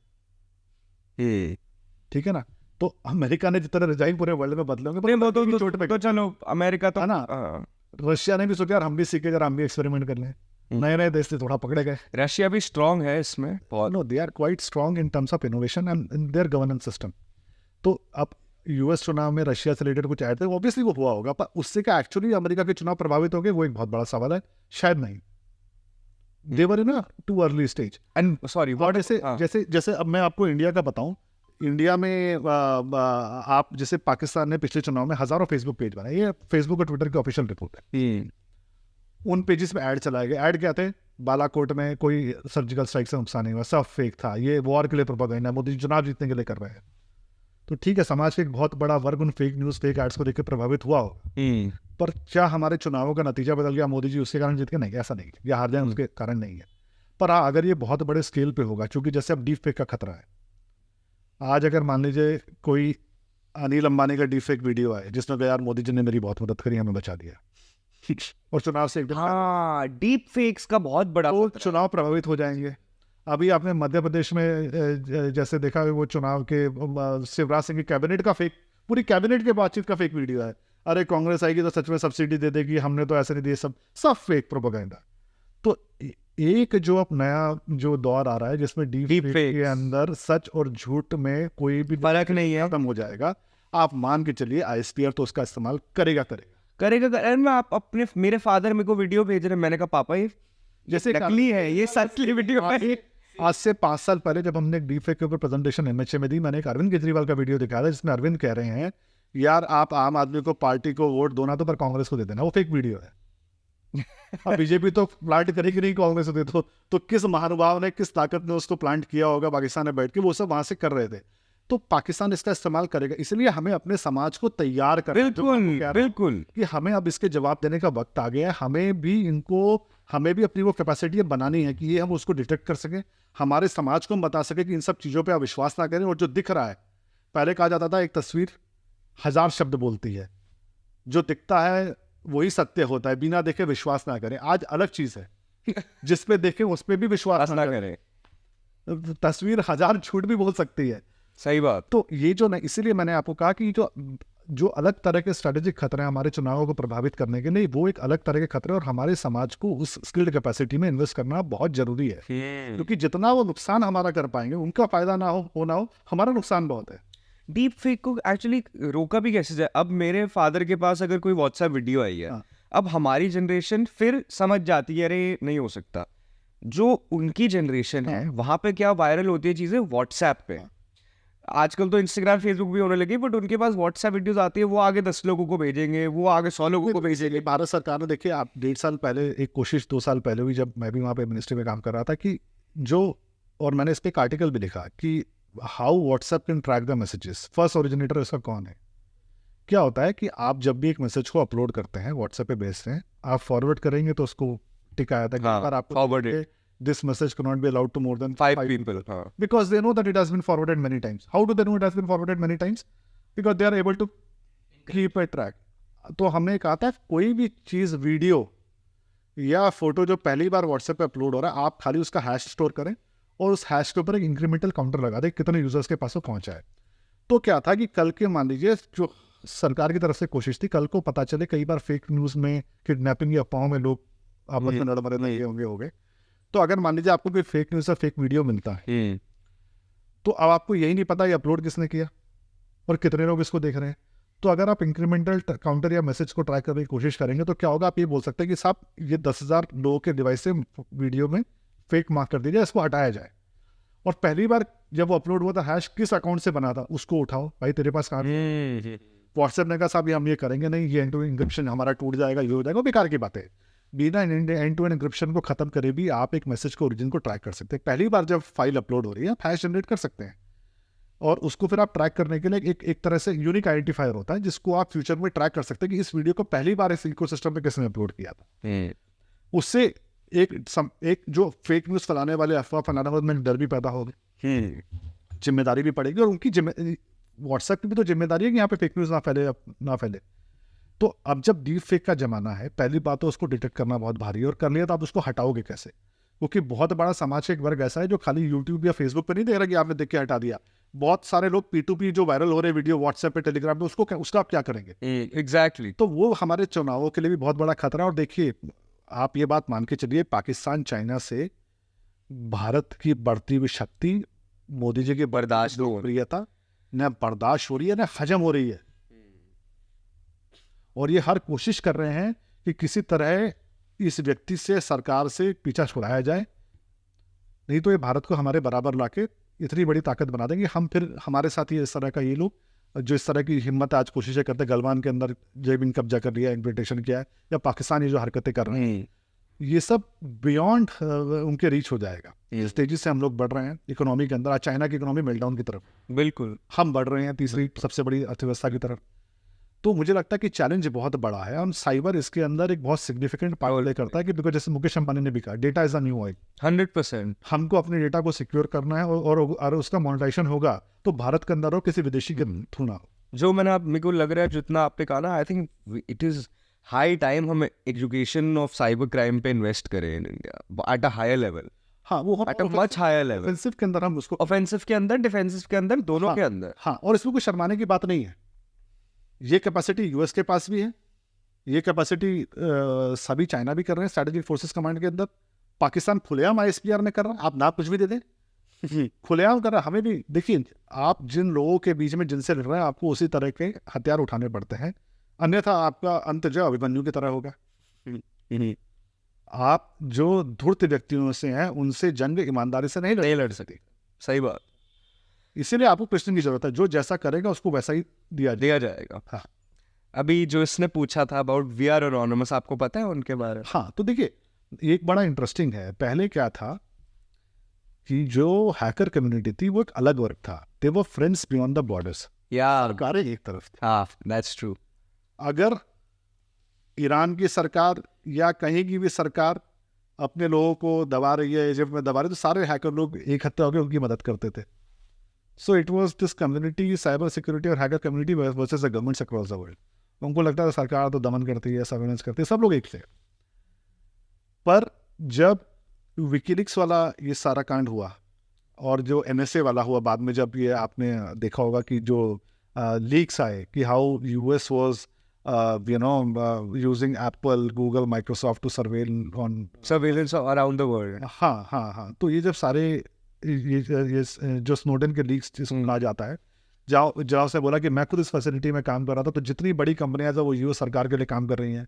ठीक है ना। तो अमेरिका ने जितना रिजाइन पूरे वर्ल्ड में बदलेंगे, चोट पे तो चलो अमेरिका तो है ना। रशिया ने भी सोचा यार हम भी सीखे, जरा हम भी एक्सपेरिमेंट कर लें, नए नए देश से थोड़ा पकड़े गए। रशिया भी स्ट्रांग है इसमें बहुत। No, they are quite strong in terms of innovation and in their governance system. तो अब US चुनाव में रशिया से रिलेटेड कुछ ऐड थे, ऑब्वियसली वो हुआ होगा, पर उससे क्या एक्चुअली अमेरिका के चुनाव प्रभावित हो गए, वो एक बहुत बड़ा सवाल है। शायद नहीं, they were in a too early stage. And sorry what जैसे जैसे अब मैं आपको इंडिया का बताऊं, इंडिया में आप जैसे पाकिस्तान ने पिछले चुनाव में हजारों फेसबुक पेज बनाए, ये फेसबुक और ट्विटर की ऑफिशियल रिपोर्ट है। उन पेजेस में ऐड चलाए गए। ऐड क्या थे, बालाकोट में कोई सर्जिकल स्ट्राइक से नुकसान नहीं हुआ, सब फेक था, ये वॉर के लिए प्रोपेगेंडा, मोदी जी चुनाव जीतने के लिए कर रहे हैं। तो ठीक है, समाज के एक बहुत बड़ा वर्ग उन फेक न्यूज़, फेक एड्स को देख के प्रभावित हुआ होगा, पर क्या हमारे चुनावों का नतीजा बदल गया, मोदी जी उसके कारण जीत के? नहीं, ऐसा नहीं, या हार जाए उसके कारण नहीं है। पर हाँ, अगर ये बहुत बड़े स्केल पे होगा, क्योंकि जैसे अब डीप फेक का खतरा है। आज अगर मान लीजिए कोई अनिल अंबानी का डीप फेक वीडियो है जिसमें कहा यार मोदी जी ने मेरी बहुत मदद करी, हमें बचा दिया, और चुनाव से एकदम डीप फेक्स का बहुत बड़ा तो चुनाव प्रभावित हो जाएंगे। अभी आपने मध्य प्रदेश में जैसे देखा, वो चुनाव के शिवराज सिंह की कैबिनेट का फेक, पूरी कैबिनेट के बातचीत का फेक वीडियो है। अरे कांग्रेस आएगी तो सच में सब्सिडी दे देगी, हमने तो ऐसे नहीं दिए, सब फेक प्रोपेगेंडा। तो एक जो अब नया जो दौर आ रहा है जिसमें डीप फेक के अंदर सच और झूठ में कोई भी फर्क नहीं है, खत्म हो जाएगा। आप मान के चलिए ISPR तो उसका इस्तेमाल करेगा। मैं आप अपने मेरे फादर मेरे को वीडियो भेज रहे, मैंने कहा पापा ये जैसे नकली है, ये सचली वीडियो है। आज से 5 साल पहले जब हमने एक डीप फेक के ऊपर प्रेजेंटेशन MHA में दी, मैंने एक अरविंद केजरीवाल का वीडियो दिखाया था जिसमें अरविंद कह रहे हैं यार आप आम आदमी को पार्टी को वोट दो ना, तो पर कांग्रेस को दे देना। वो फेक वीडियो है। अब बीजेपी तो प्लांट करेगी नहीं, कांग्रेस को दे दो, तो किस महानुभाव ने, किस ताकत ने उसको प्लांट किया होगा पाकिस्तान में बैठ के, वो सब वहां से कर रहे थे। तो पाकिस्तान इसका इस्तेमाल करेगा, इसलिए हमें अपने समाज को तैयार करना, बिल्कुल कि हमें अब इसके जवाब देने का वक्त आ गया है। हमें भी अपनी वो कैपेसिटी बनानी है कि ये हम उसको डिटेक्ट कर सकें, हमारे समाज को हम बता सके कि इन सब चीज़ों पे आप विश्वास ना करें। और जो दिख रहा है, पहले कहा जाता था एक तस्वीर 1000 शब्द बोलती है, जो दिखता है वही सत्य होता है, बिना देखे विश्वास ना करें। आज अलग चीज़ है, जिस पे देखें उस पर भी विश्वास ना करें। तस्वीर 1000 झूठ भी बोल सकती है। सही बात। तो ये जो नहीं, इसीलिए मैंने आपको कहा कि जो अलग तरह के स्ट्रेटेजिक खतरे हैं हमारे चुनावों को प्रभावित करने के लिए, वो एक अलग तरह के खतरे, और हमारे समाज को उस स्किल्ड कैपेसिटी में इन्वेस्ट करना बहुत जरूरी है। क्योंकि जितना वो नुकसान हमारा कर पाएंगे, उनका फायदा ना हो, हमारा नुकसान बहुत है। डीप फेक को एक्चुअली रोका भी कैसे जाए? अब मेरे फादर के पास अगर कोई व्हाट्सएप वीडियो आई है, अब हमारी जनरेशन फिर समझ जाती है अरे नहीं हो सकता। जो उनकी जनरेशन है वहां पे क्या वायरल होती है चीजें व्हाट्सएप पे। आजकल तो इंस्टाग्राम फेसबुक भी होने लगी, बट उनके पास व्हाट्सएप वीडियोस आती है, वो आगे 10 लोगों को भेजेंगे, वो आगे 100 लोगों को भेजेंगे। भारत सरकार ने देखिए, आप 1.5 साल पहले एक कोशिश 2 साल पहले हुई, जब मैं भी वहाँ पे मिनिस्ट्री में काम कर रहा था, कि जो, और मैंने इस पे एक आर्टिकल भी लिखा कि how WhatsApp can track the messages, first originator इसका कौन है। क्या होता है कि आप जब भी एक मैसेज को अपलोड करते हैं, व्हाट्सएप पे भेजते हैं, आप फॉरवर्ड करेंगे तो उसको टिक आया था कि हाँ, पर आपको forwarded. This message can not be allowed to more than 5 people. हाँ. because they know that it has been forwarded many times. How do they know it has been forwarded many times? Because they are able to keep a track. तो हमने कहा था कोई भी चीज़, video या photo जो पहली बार व्हाट्सएप पे अपलोड हो रहा है, आप खाली उसका हैश स्टोर करें और उस हैश के ऊपर एक इंक्रीमेंटल काउंटर लगा दें कितने यूजर्स के पास वो पहुंचा है। तो क्या था कि कल के, मान लीजिए, जो सरकार की तरफ से कोशिश थी, कल को पता चले, कई बार फेक न्यूज़ में, किडनैपिंग या अफवाहों में लोग आपस में लड़ मरे लगे होंगे हो गए। तो अगर मान लीजिए आपको कोई फेक न्यूज़ या फेक वीडियो मिलता है, तो अब आपको यही नहीं पता ये अपलोड किसने किया और कितने लोग इसको देख रहे हैं। तो अगर आप इंक्रीमेंटल काउंटर या मैसेज को ट्रैक करने की कोशिश करेंगे, तो क्या होगा, आप ये बोल सकते हैं कि साहब ये 10,000 लोगों के डिवाइस से वीडियो में फेक मार्क कर दीजिए, इसको हटाया जाए। और पहली बार जब वो अपलोड हुआ था, हैश किस अकाउंट से बना था उसको उठाओ, भाई तेरे पास कहाँ। व्हाट्सएप ने कहा साहब ये हम ये करेंगे नहीं, ये एंड टू एंड इंक्रिप्शन हमारा टूट जाएगा, ये हो जाएगा, बेकार की बात है। बिना एंड टू एंड इंक्रिप्शन को खत्म करे भी आप एक मैसेज को, ओरिजिन को ट्रैक कर सकते हैं। पहली बार जब फाइल अपलोड हो रही है, आप हैश जनरेट कर सकते हैं और उसको फिर आप ट्रैक करने के लिए एक तरह से यूनिक आइडेंटिफायर होता है, जिसको आप फ्यूचर में ट्रैक कर सकते हैं कि इस वीडियो को पहली बार इस इकोसिस्टम पे किसने अपलोड किया था। उससे एक जो फेक न्यूज़ फैलाने वाले, अफवाह फैलाने वाले में डर भी पैदा होगा, जिम्मेदारी भी पड़ेगी, और उनकी व्हाट्सएप की भी तो जिम्मेदारी है कि यहाँ पे फेक न्यूज़ ना फैले। तो अब जब डीप फेक का जमाना है, पहली बात तो उसको डिटेक्ट करना बहुत भारी है, और कर लिया तो आप उसको हटाओगे कैसे? क्योंकि बहुत बड़ा समाज का एक वर्ग ऐसा है जो खाली यूट्यूब या फेसबुक पे नहीं देख रहा कि आपने देख के हटा दिया। बहुत सारे लोग P2P जो वायरल हो रहे वीडियो व्हाट्सएप पे, टेलीग्राम पे, उसका आप क्या करेंगे? एग्जैक्टली। तो वो हमारे चुनावों के लिए भी बहुत बड़ा खतरा है। और देखिए, आप ये बात मान के चलिए, पाकिस्तान चाइना से भारत की बढ़ती हुई शक्ति, मोदी जी की बर्दाश्त लोकप्रियता न बर्दाश्त हो रही है, न हजम हो रही है। और ये हर कोशिश कर रहे हैं कि किसी तरह इस व्यक्ति से, सरकार से पीछा छुड़ाया जाए, नहीं तो ये भारत को हमारे बराबर लाके इतनी बड़ी ताकत बना देंगे। हम फिर हमारे साथ ही इस तरह का, ये लोग जो इस तरह की हिम्मत आज कोशिशें करते हैं, गलवान के अंदर जेबिन कब्जा कर लिया, इम्प्लीमेंटेशन किया है, या पाकिस्तान ये जो हरकतें कर रहे हैं, ये सब बियॉन्ड उनके रीच हो जाएगा। इस तेजी से हम लोग बढ़ रहे हैं इकोनॉमी के अंदर। आज चाइना की इकोनॉमी मेल्टडाउन की तरफ, बिल्कुल हम बढ़ रहे हैं तीसरी सबसे बड़ी अर्थव्यवस्था की तरफ। तो मुझे लगता है कि चैलेंज बहुत बड़ा है, और साइबर इसके अंदर एक बहुत सिग्निफिकेंट पार्ट प्ले करता है, कि बिकॉज जैसे मुकेश अंबानी ने भी कहा, data is the new oil. 100%। हमको अपने डेटा को सिक्योर करना है, और उसका मोनेटाइजेशन होगा तो भारत के अंदर हो, किसी विदेशी के थ्रू ना हो। जो मेरे को लग रहा है, जितना आपने कहा ना, I think it is high time हम एजुकेशन ऑफ साइबर क्राइम पे इन्वेस्ट करें in India at a higher level. हाँ, वो at a much higher level. Offensive के अंदर हम उसको, ऑफेंसिव के अंदर, डिफेंसिव के अंदर, दोनों के अंदर। हाँ, और इसमें कोई शर्माने की बात नहीं है। ये कैपेसिटी यूएस के पास भी है, ये कैपेसिटी सभी चाइना भी कर रहे हैं स्ट्रेटेजिक फोर्सेस कमांड के अंदर। पाकिस्तान खुलेआम ISPR में कर रहा है, आप ना कुछ भी दे दें, खुलेआम कर रहा है। हमें भी देखिए, आप जिन लोगों के बीच में जिनसे लड़ रहे हैं, आपको उसी तरह के हथियार उठाने पड़ते हैं, अन्यथा आपका अंत जो अभिमन्यु की तरह होगा। आप जो धूर्त व्यक्तियों से हैं, उनसे जंग ईमानदारी से नहीं लड़ सकते। सही बात। इसीलिए आपको कृष्ण की जरूरत है, जो जैसा करेगा उसको वैसा ही दिया जाएगा। हाँ। अभी जो इसने पूछा था अबाउट VR एनोनिमस, आपको पता है उनके बारे में? हाँ, तो देखिए, एक बड़ा इंटरेस्टिंग है। पहले क्या था कि जो हैकर कम्युनिटी थी वो एक अलग वर्ग था, they were friends beyond the borders. सरकारें एक तरफ थी। हाँ, दैट्स ट्रू। अगर ईरान की सरकार या कहीं की भी सरकार अपने लोगों को दबा रही है, इजिप्ट में दबा रही है, तो सारे हैकर लोग एक हत्या होकर उनकी मदद करते थे। So it was this community, cyber security और hacker community versus the governments across the world. उनको लगता है सरकार तो दमन करती है, सर्वेलेंस करती है, सब लोग एक थे। पर जब विकीलीक्स वाला ये सारा कांड हुआ, और जो NSA वाला हुआ बाद में, जब ये आपने देखा होगा कि जो लीक्स आए कि how US was using Apple, Google, Microsoft to surveillance around the world। हाँ। तो ये जब सारे ये जो स्नोडेन के लीक्स जिसमें आ जाता है, जाओ से बोला कि मैं खुद इस फैसिलिटी में काम कर रहा था, तो जितनी बड़ी कंपनियां वो US सरकार के लिए काम कर रही हैं,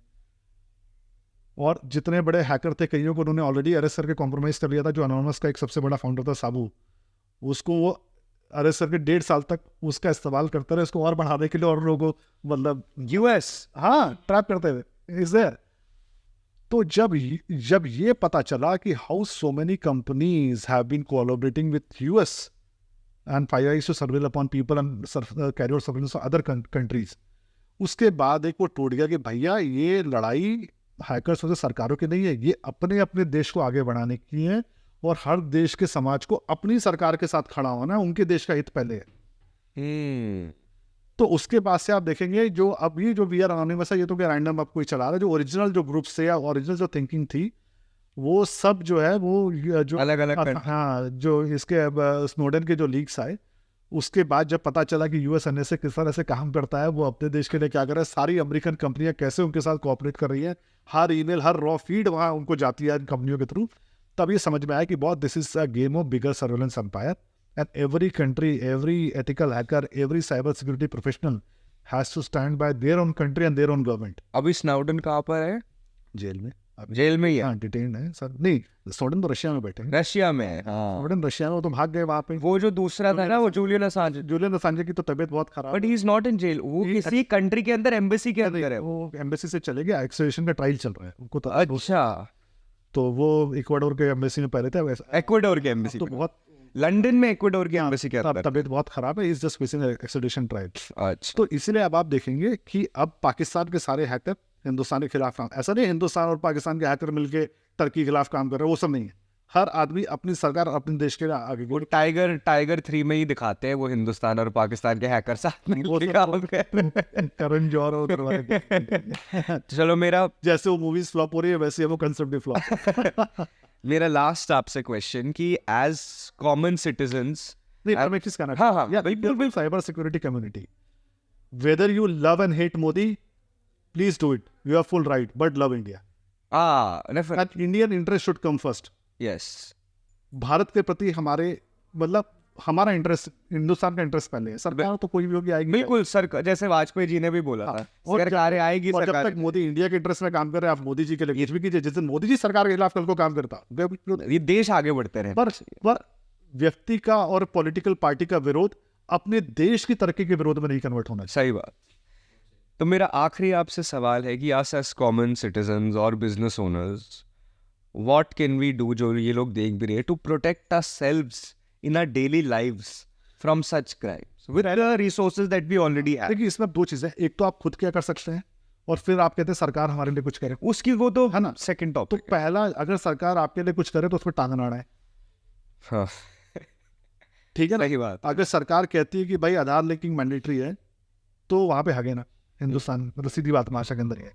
और जितने बड़े हैकर थे, कईयों को उन्होंने ऑलरेडी अरेस्ट करके कॉम्प्रोमाइज कर लिया था। जो एनोनिमस का एक सबसे बड़ा फाउंडर था, साबू, उसको वो अरेस्ट करके 1.5 साल तक उसका इस्तेमाल करते रहे, उसको और बढ़ाने के लिए और लोगों को, मतलब यूएस हाँ ट्रैप करते हुए इज देयर। तो जब ये पता चला कि how so many companies have been collaborating with US and five to surveil upon people and carry out surveillance on other countries, उसके बाद एक वो टूट गया कि भैया ये लड़ाई हैकर्स वजह सरकारों की नहीं है, ये अपने अपने देश को आगे बढ़ाने की है, और हर देश के समाज को अपनी सरकार के साथ खड़ा होना है, उनके देश का हित पहले है। तो उसके बाद से आप देखेंगे जो अब ये जो वी आर अनोनिमस है, ये तो क्या रैंडम अब कोई चला रहा है, जो ओरिजिनल जो ग्रुप से या ओरिजिनल जो थिंकिंग थी वो सब जो है वो जो अलग अलग हाँ जो इसके अब स्नोडेन के जो लीक्स आए, उसके बाद जब पता चला कि यूएस एनएसए किस तरह से काम करता है, वो अपने देश के लिए क्या कर रहा है, सारी अमेरिकन कंपनियां कैसे उनके साथ कोऑपरेट कर रही है, हर ईमेल हर रॉ फीड वहाँ उनको जाती है कंपनियों के थ्रू, तब ये समझ में आया कि बहुत this is a game of bigger surveillance empire and every country, every ethical hacker, every cyber security professional has to stand by their own country and their own government. अभी स्नोडेन कहाँ पर है? जेल में, jail में ही है? हाँ detain है sir. नहीं स्नोडेन तो रशिया में बैठे हैं, रशिया में है, हाँ। स्नोडेन रशिया में, वो तो भाग गए वहाँ पे। वो जो दूसरा था ना, वो जूलियन असांज, जूलियन असांजे की तो तबीयत बहुत खराब, but he is not in jail. वो किसी कंट्री के अंदर, एम्बेसी के अंदर है। वो एम्बेसी से चले गए, एक्सट्रेडिशन का ट्रायल चल रहा है उनको तो। अच्छा, तो वो इक्वाडोर के एम्बेसी में पहले थे, वैसा इक्वाडोर के एम्बेसी तो बहुत लंदन में इक्वाडोर की एम्बेसी के अंदर तबीयत बहुत खराब है, is just facing extradition trial. अच्छा, तो इसीलिए अब आप देखेंगे कि अब पाकिस्तान के सारे हैकर हिंदुस्तान के खिलाफ काम, ऐसा नहीं हिंदुस्तान और पाकिस्तान के हैकर मिलके टर्की के खिलाफ काम कर रहे हैं, वो सब नहीं है। हर आदमी अपनी सरकार अपने देश के लिए आगे वो टाइगर 3 में ही दिखाते हैं वो हिंदुस्तान और पाकिस्तान के हैकर साथ में काम कर करण जौहर और चलो मेरा जैसे वो मूवीज फ्लॉप हो रही है वैसे वो कंसेप्ट भी फ्लॉप। मेरा लास्ट आपसे क्वेश्चन कि एज कॉमन सिटीजन्स, नहीं पर मैं एक चीज कहना, हाँ, हाँ, बिल्कुल cyber security community, whether you love and hate Modi please do it, you have full right, but love India, Indian interest should come first. Yes, Bharat के प्रति हमारे मतलब हमारा इंटरेस्ट, हिंदुस्तान का इंटरेस्ट पहले है। सरकार तो कोई भी होगी आएगी, बिल्कुल सरकार, जैसे वाजपेयी जी ने भी बोला था, सरकार आएगी, और जब सरकार। तक मोदी इंडिया के इंटरेस्ट में काम कर रहे हैं, आप मोदी जी के लिए कुछ भी कीजिए, जिस दिन मोदी जी सरकार के खिलाफ कल को काम करता, ये देश आगे बढ़ते रहे। पर व्यक्ति का और पॉलिटिकल पार्टी का विरोध अपने देश की तरक्की के विरोध में नहीं कन्वर्ट होना चाहिए। सही बात। तो मेरा आखिरी आपसे सवाल है कि अस एज कॉमन सिटीजन्स और business owners, what can we do, जो ये लोग देख भी रहे हैं, to protect ourselves in our daily lives from such crimes with the resources that we already have? देखिए इसमें दो चीजें, एक तो आप खुद क्या कर सकते हैं, और फिर आप कहते हैं सरकार हमारे लिए कुछ करे, उसकी वो तो है ना सेकंड तो टॉपिक। पहला, अगर सरकार आपके लिए कुछ करे तो उसमें टांग अड़ाना है, हाँ, ठीक है ना। सही बात। अगर सरकार कहती है कि भाई आधार लिंकिंग मैंडेटरी है, तो वहां पे हगे ना, हिंदुस्तान मतलब सीधी बात भाषा के अंदर है,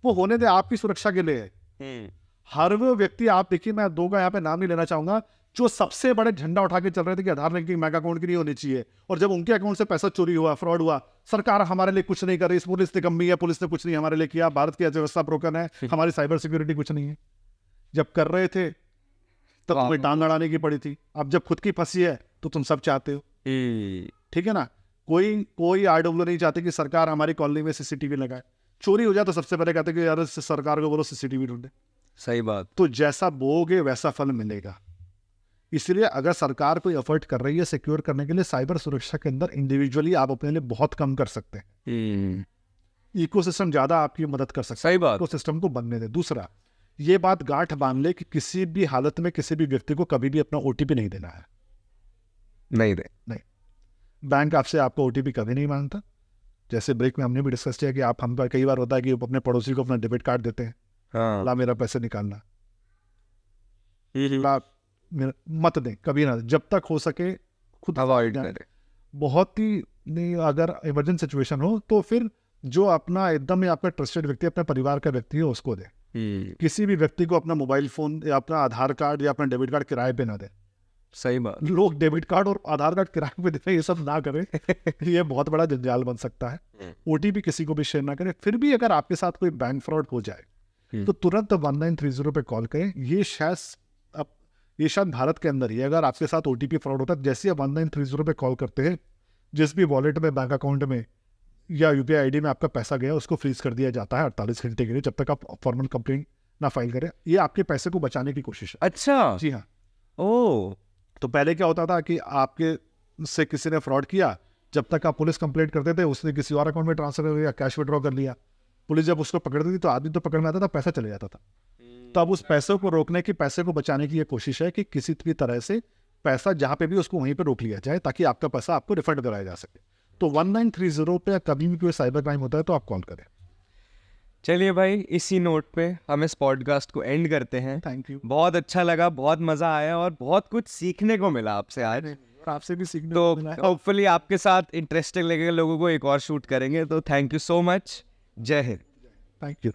वो होने दे, आपकी सुरक्षा के लिए है। हर वो व्यक्ति, आप देखिए मैं दो का यहाँ पे नाम नहीं लेना चाहूंगा, जो सबसे बड़े झंडा उठा के चल रहे थे कि आधार लिंकिंग बैंक अकाउंट की नहीं होनी चाहिए, और जब उनके अकाउंट से पैसा चोरी हुआ, फ्रॉड हुआ, सरकार हमारे लिए कुछ नहीं कर रही, पुलिस निकम्मी है, पुलिस ने कुछ नहीं हमारे लिए किया, भारत की अर्थव्यवस्था ब्रोकन है, हमारी साइबर सिक्योरिटी कुछ नहीं है। जब कर रहे थे तब तुम्हें टांग अड़ाने की पड़ी थी, अब जब खुद की फंसी है तो तुम सब चाहते हो, ठीक है ना। कोई आरडब्ल्यू नहीं चाहते कि सरकार हमारी कॉलोनी में सीसीटीवी लगाए, चोरी हो जाए तो सबसे पहले कहते कि यार सरकार को बोलो सीसीटीवी ढूंढे। सही बात। तो जैसा बोओगे वैसा फल मिलेगा। इसलिए अगर सरकार कोई एफर्ट कर रही है सिक्योर करने के लिए, साइबर सुरक्षा के अंदर इंडिविजुअली आप अपने लिए बहुत कम कर सकते हैं, इकोसिस्टम ज्यादा आपकी मदद कर सकता है। सही बात। इकोसिस्टम को बनने दे। दूसरा, ये बात गांठ बांध ले कि किसी भी हालत में किसी भी व्यक्ति को कभी भी अपना ओटीपी नहीं देना है। नहीं दे, नहीं, बैंक आपसे आपको ओटीपी कभी नहीं मांगता। जैसे ब्रेक में हमने भी डिस्कस किया कि हम कई बार होता है कि अपने पड़ोसी को अपना डेबिट कार्ड देते हैं, हाँ, ला मेरा पैसे निकालना, मत दें कभी ना, जब तक हो सके खुद अवॉइड करें। बहुत ही नहीं, अगर इमरजेंसी सिचुएशन हो तो फिर जो अपना एकदम आपका ट्रस्टेड व्यक्ति, अपने परिवार का व्यक्ति है, उसको दे। किसी भी व्यक्ति को अपना मोबाइल फोन या अपना आधार कार्ड या अपना डेबिट कार्ड किराए पे ना दे। सही बात। लोग डेबिट कार्ड और आधार कार्ड किराए पे देते, ये सब ना करें। ये बहुत बड़ा जंजाल बन सकता है। ओटीपी किसी को भी शेयर ना करें। फिर भी अगर आपके साथ कोई बैंक फ्रॉड हो जाए तो तुरंत 1930 पे कॉल करें। ये शायद भारत के अंदर ही, अगर आपके साथ ओटीपी फ्रॉड होता है, जैसे आप 1930 पे कॉल करते हैं, जिस भी वॉलेट में, बैंक अकाउंट में या यूपीआई आईडी में आपका पैसा गया, उसको फ्रीज कर दिया जाता है 48 घंटे के लिए, जब तक आप फॉर्मल कंप्लेंट ना फाइल करें। ये आपके पैसे को बचाने की कोशिश है। अच्छा, जी हाँ। ओ, तो पहले क्या होता था कि आपके से किसी ने फ्रॉड किया, जब तक आप पुलिस कंप्लेंट करते थे उसने किसी और अकाउंट में ट्रांसफर कर दिया, कैश विड्रॉ कर लिया। पुलिस जब उसको पकड़ती थी तो आदमी तो पकड़ में आता था, पैसा चले जाता था। तो अब उस पैसे को रोकने की, पैसे को बचाने की ये कोशिश है कि किसी भी तरह से पैसा जहाँ पे भी उसको वहीं पे रोक लिया जाए, ताकि आपका पैसा आपको रिफंड कराया जा सके। तो 1930 पे कभी भी कोई साइबर क्राइम होता है तो आप कॉल करें। चलिए भाई, इसी नोट पे हम इस पॉडकास्ट को एंड करते हैं। Thank you. बहुत अच्छा लगा, बहुत मजा आया और बहुत कुछ सीखने को मिला आपसे आज। और आपसे भी सीखने तो को मिला है। होपफुली आपके साथ इंटरेस्टिंग लगेगा लोगों को, एक और शूट करेंगे। तो थैंक यू सो मच। जय हिंद। Thank you.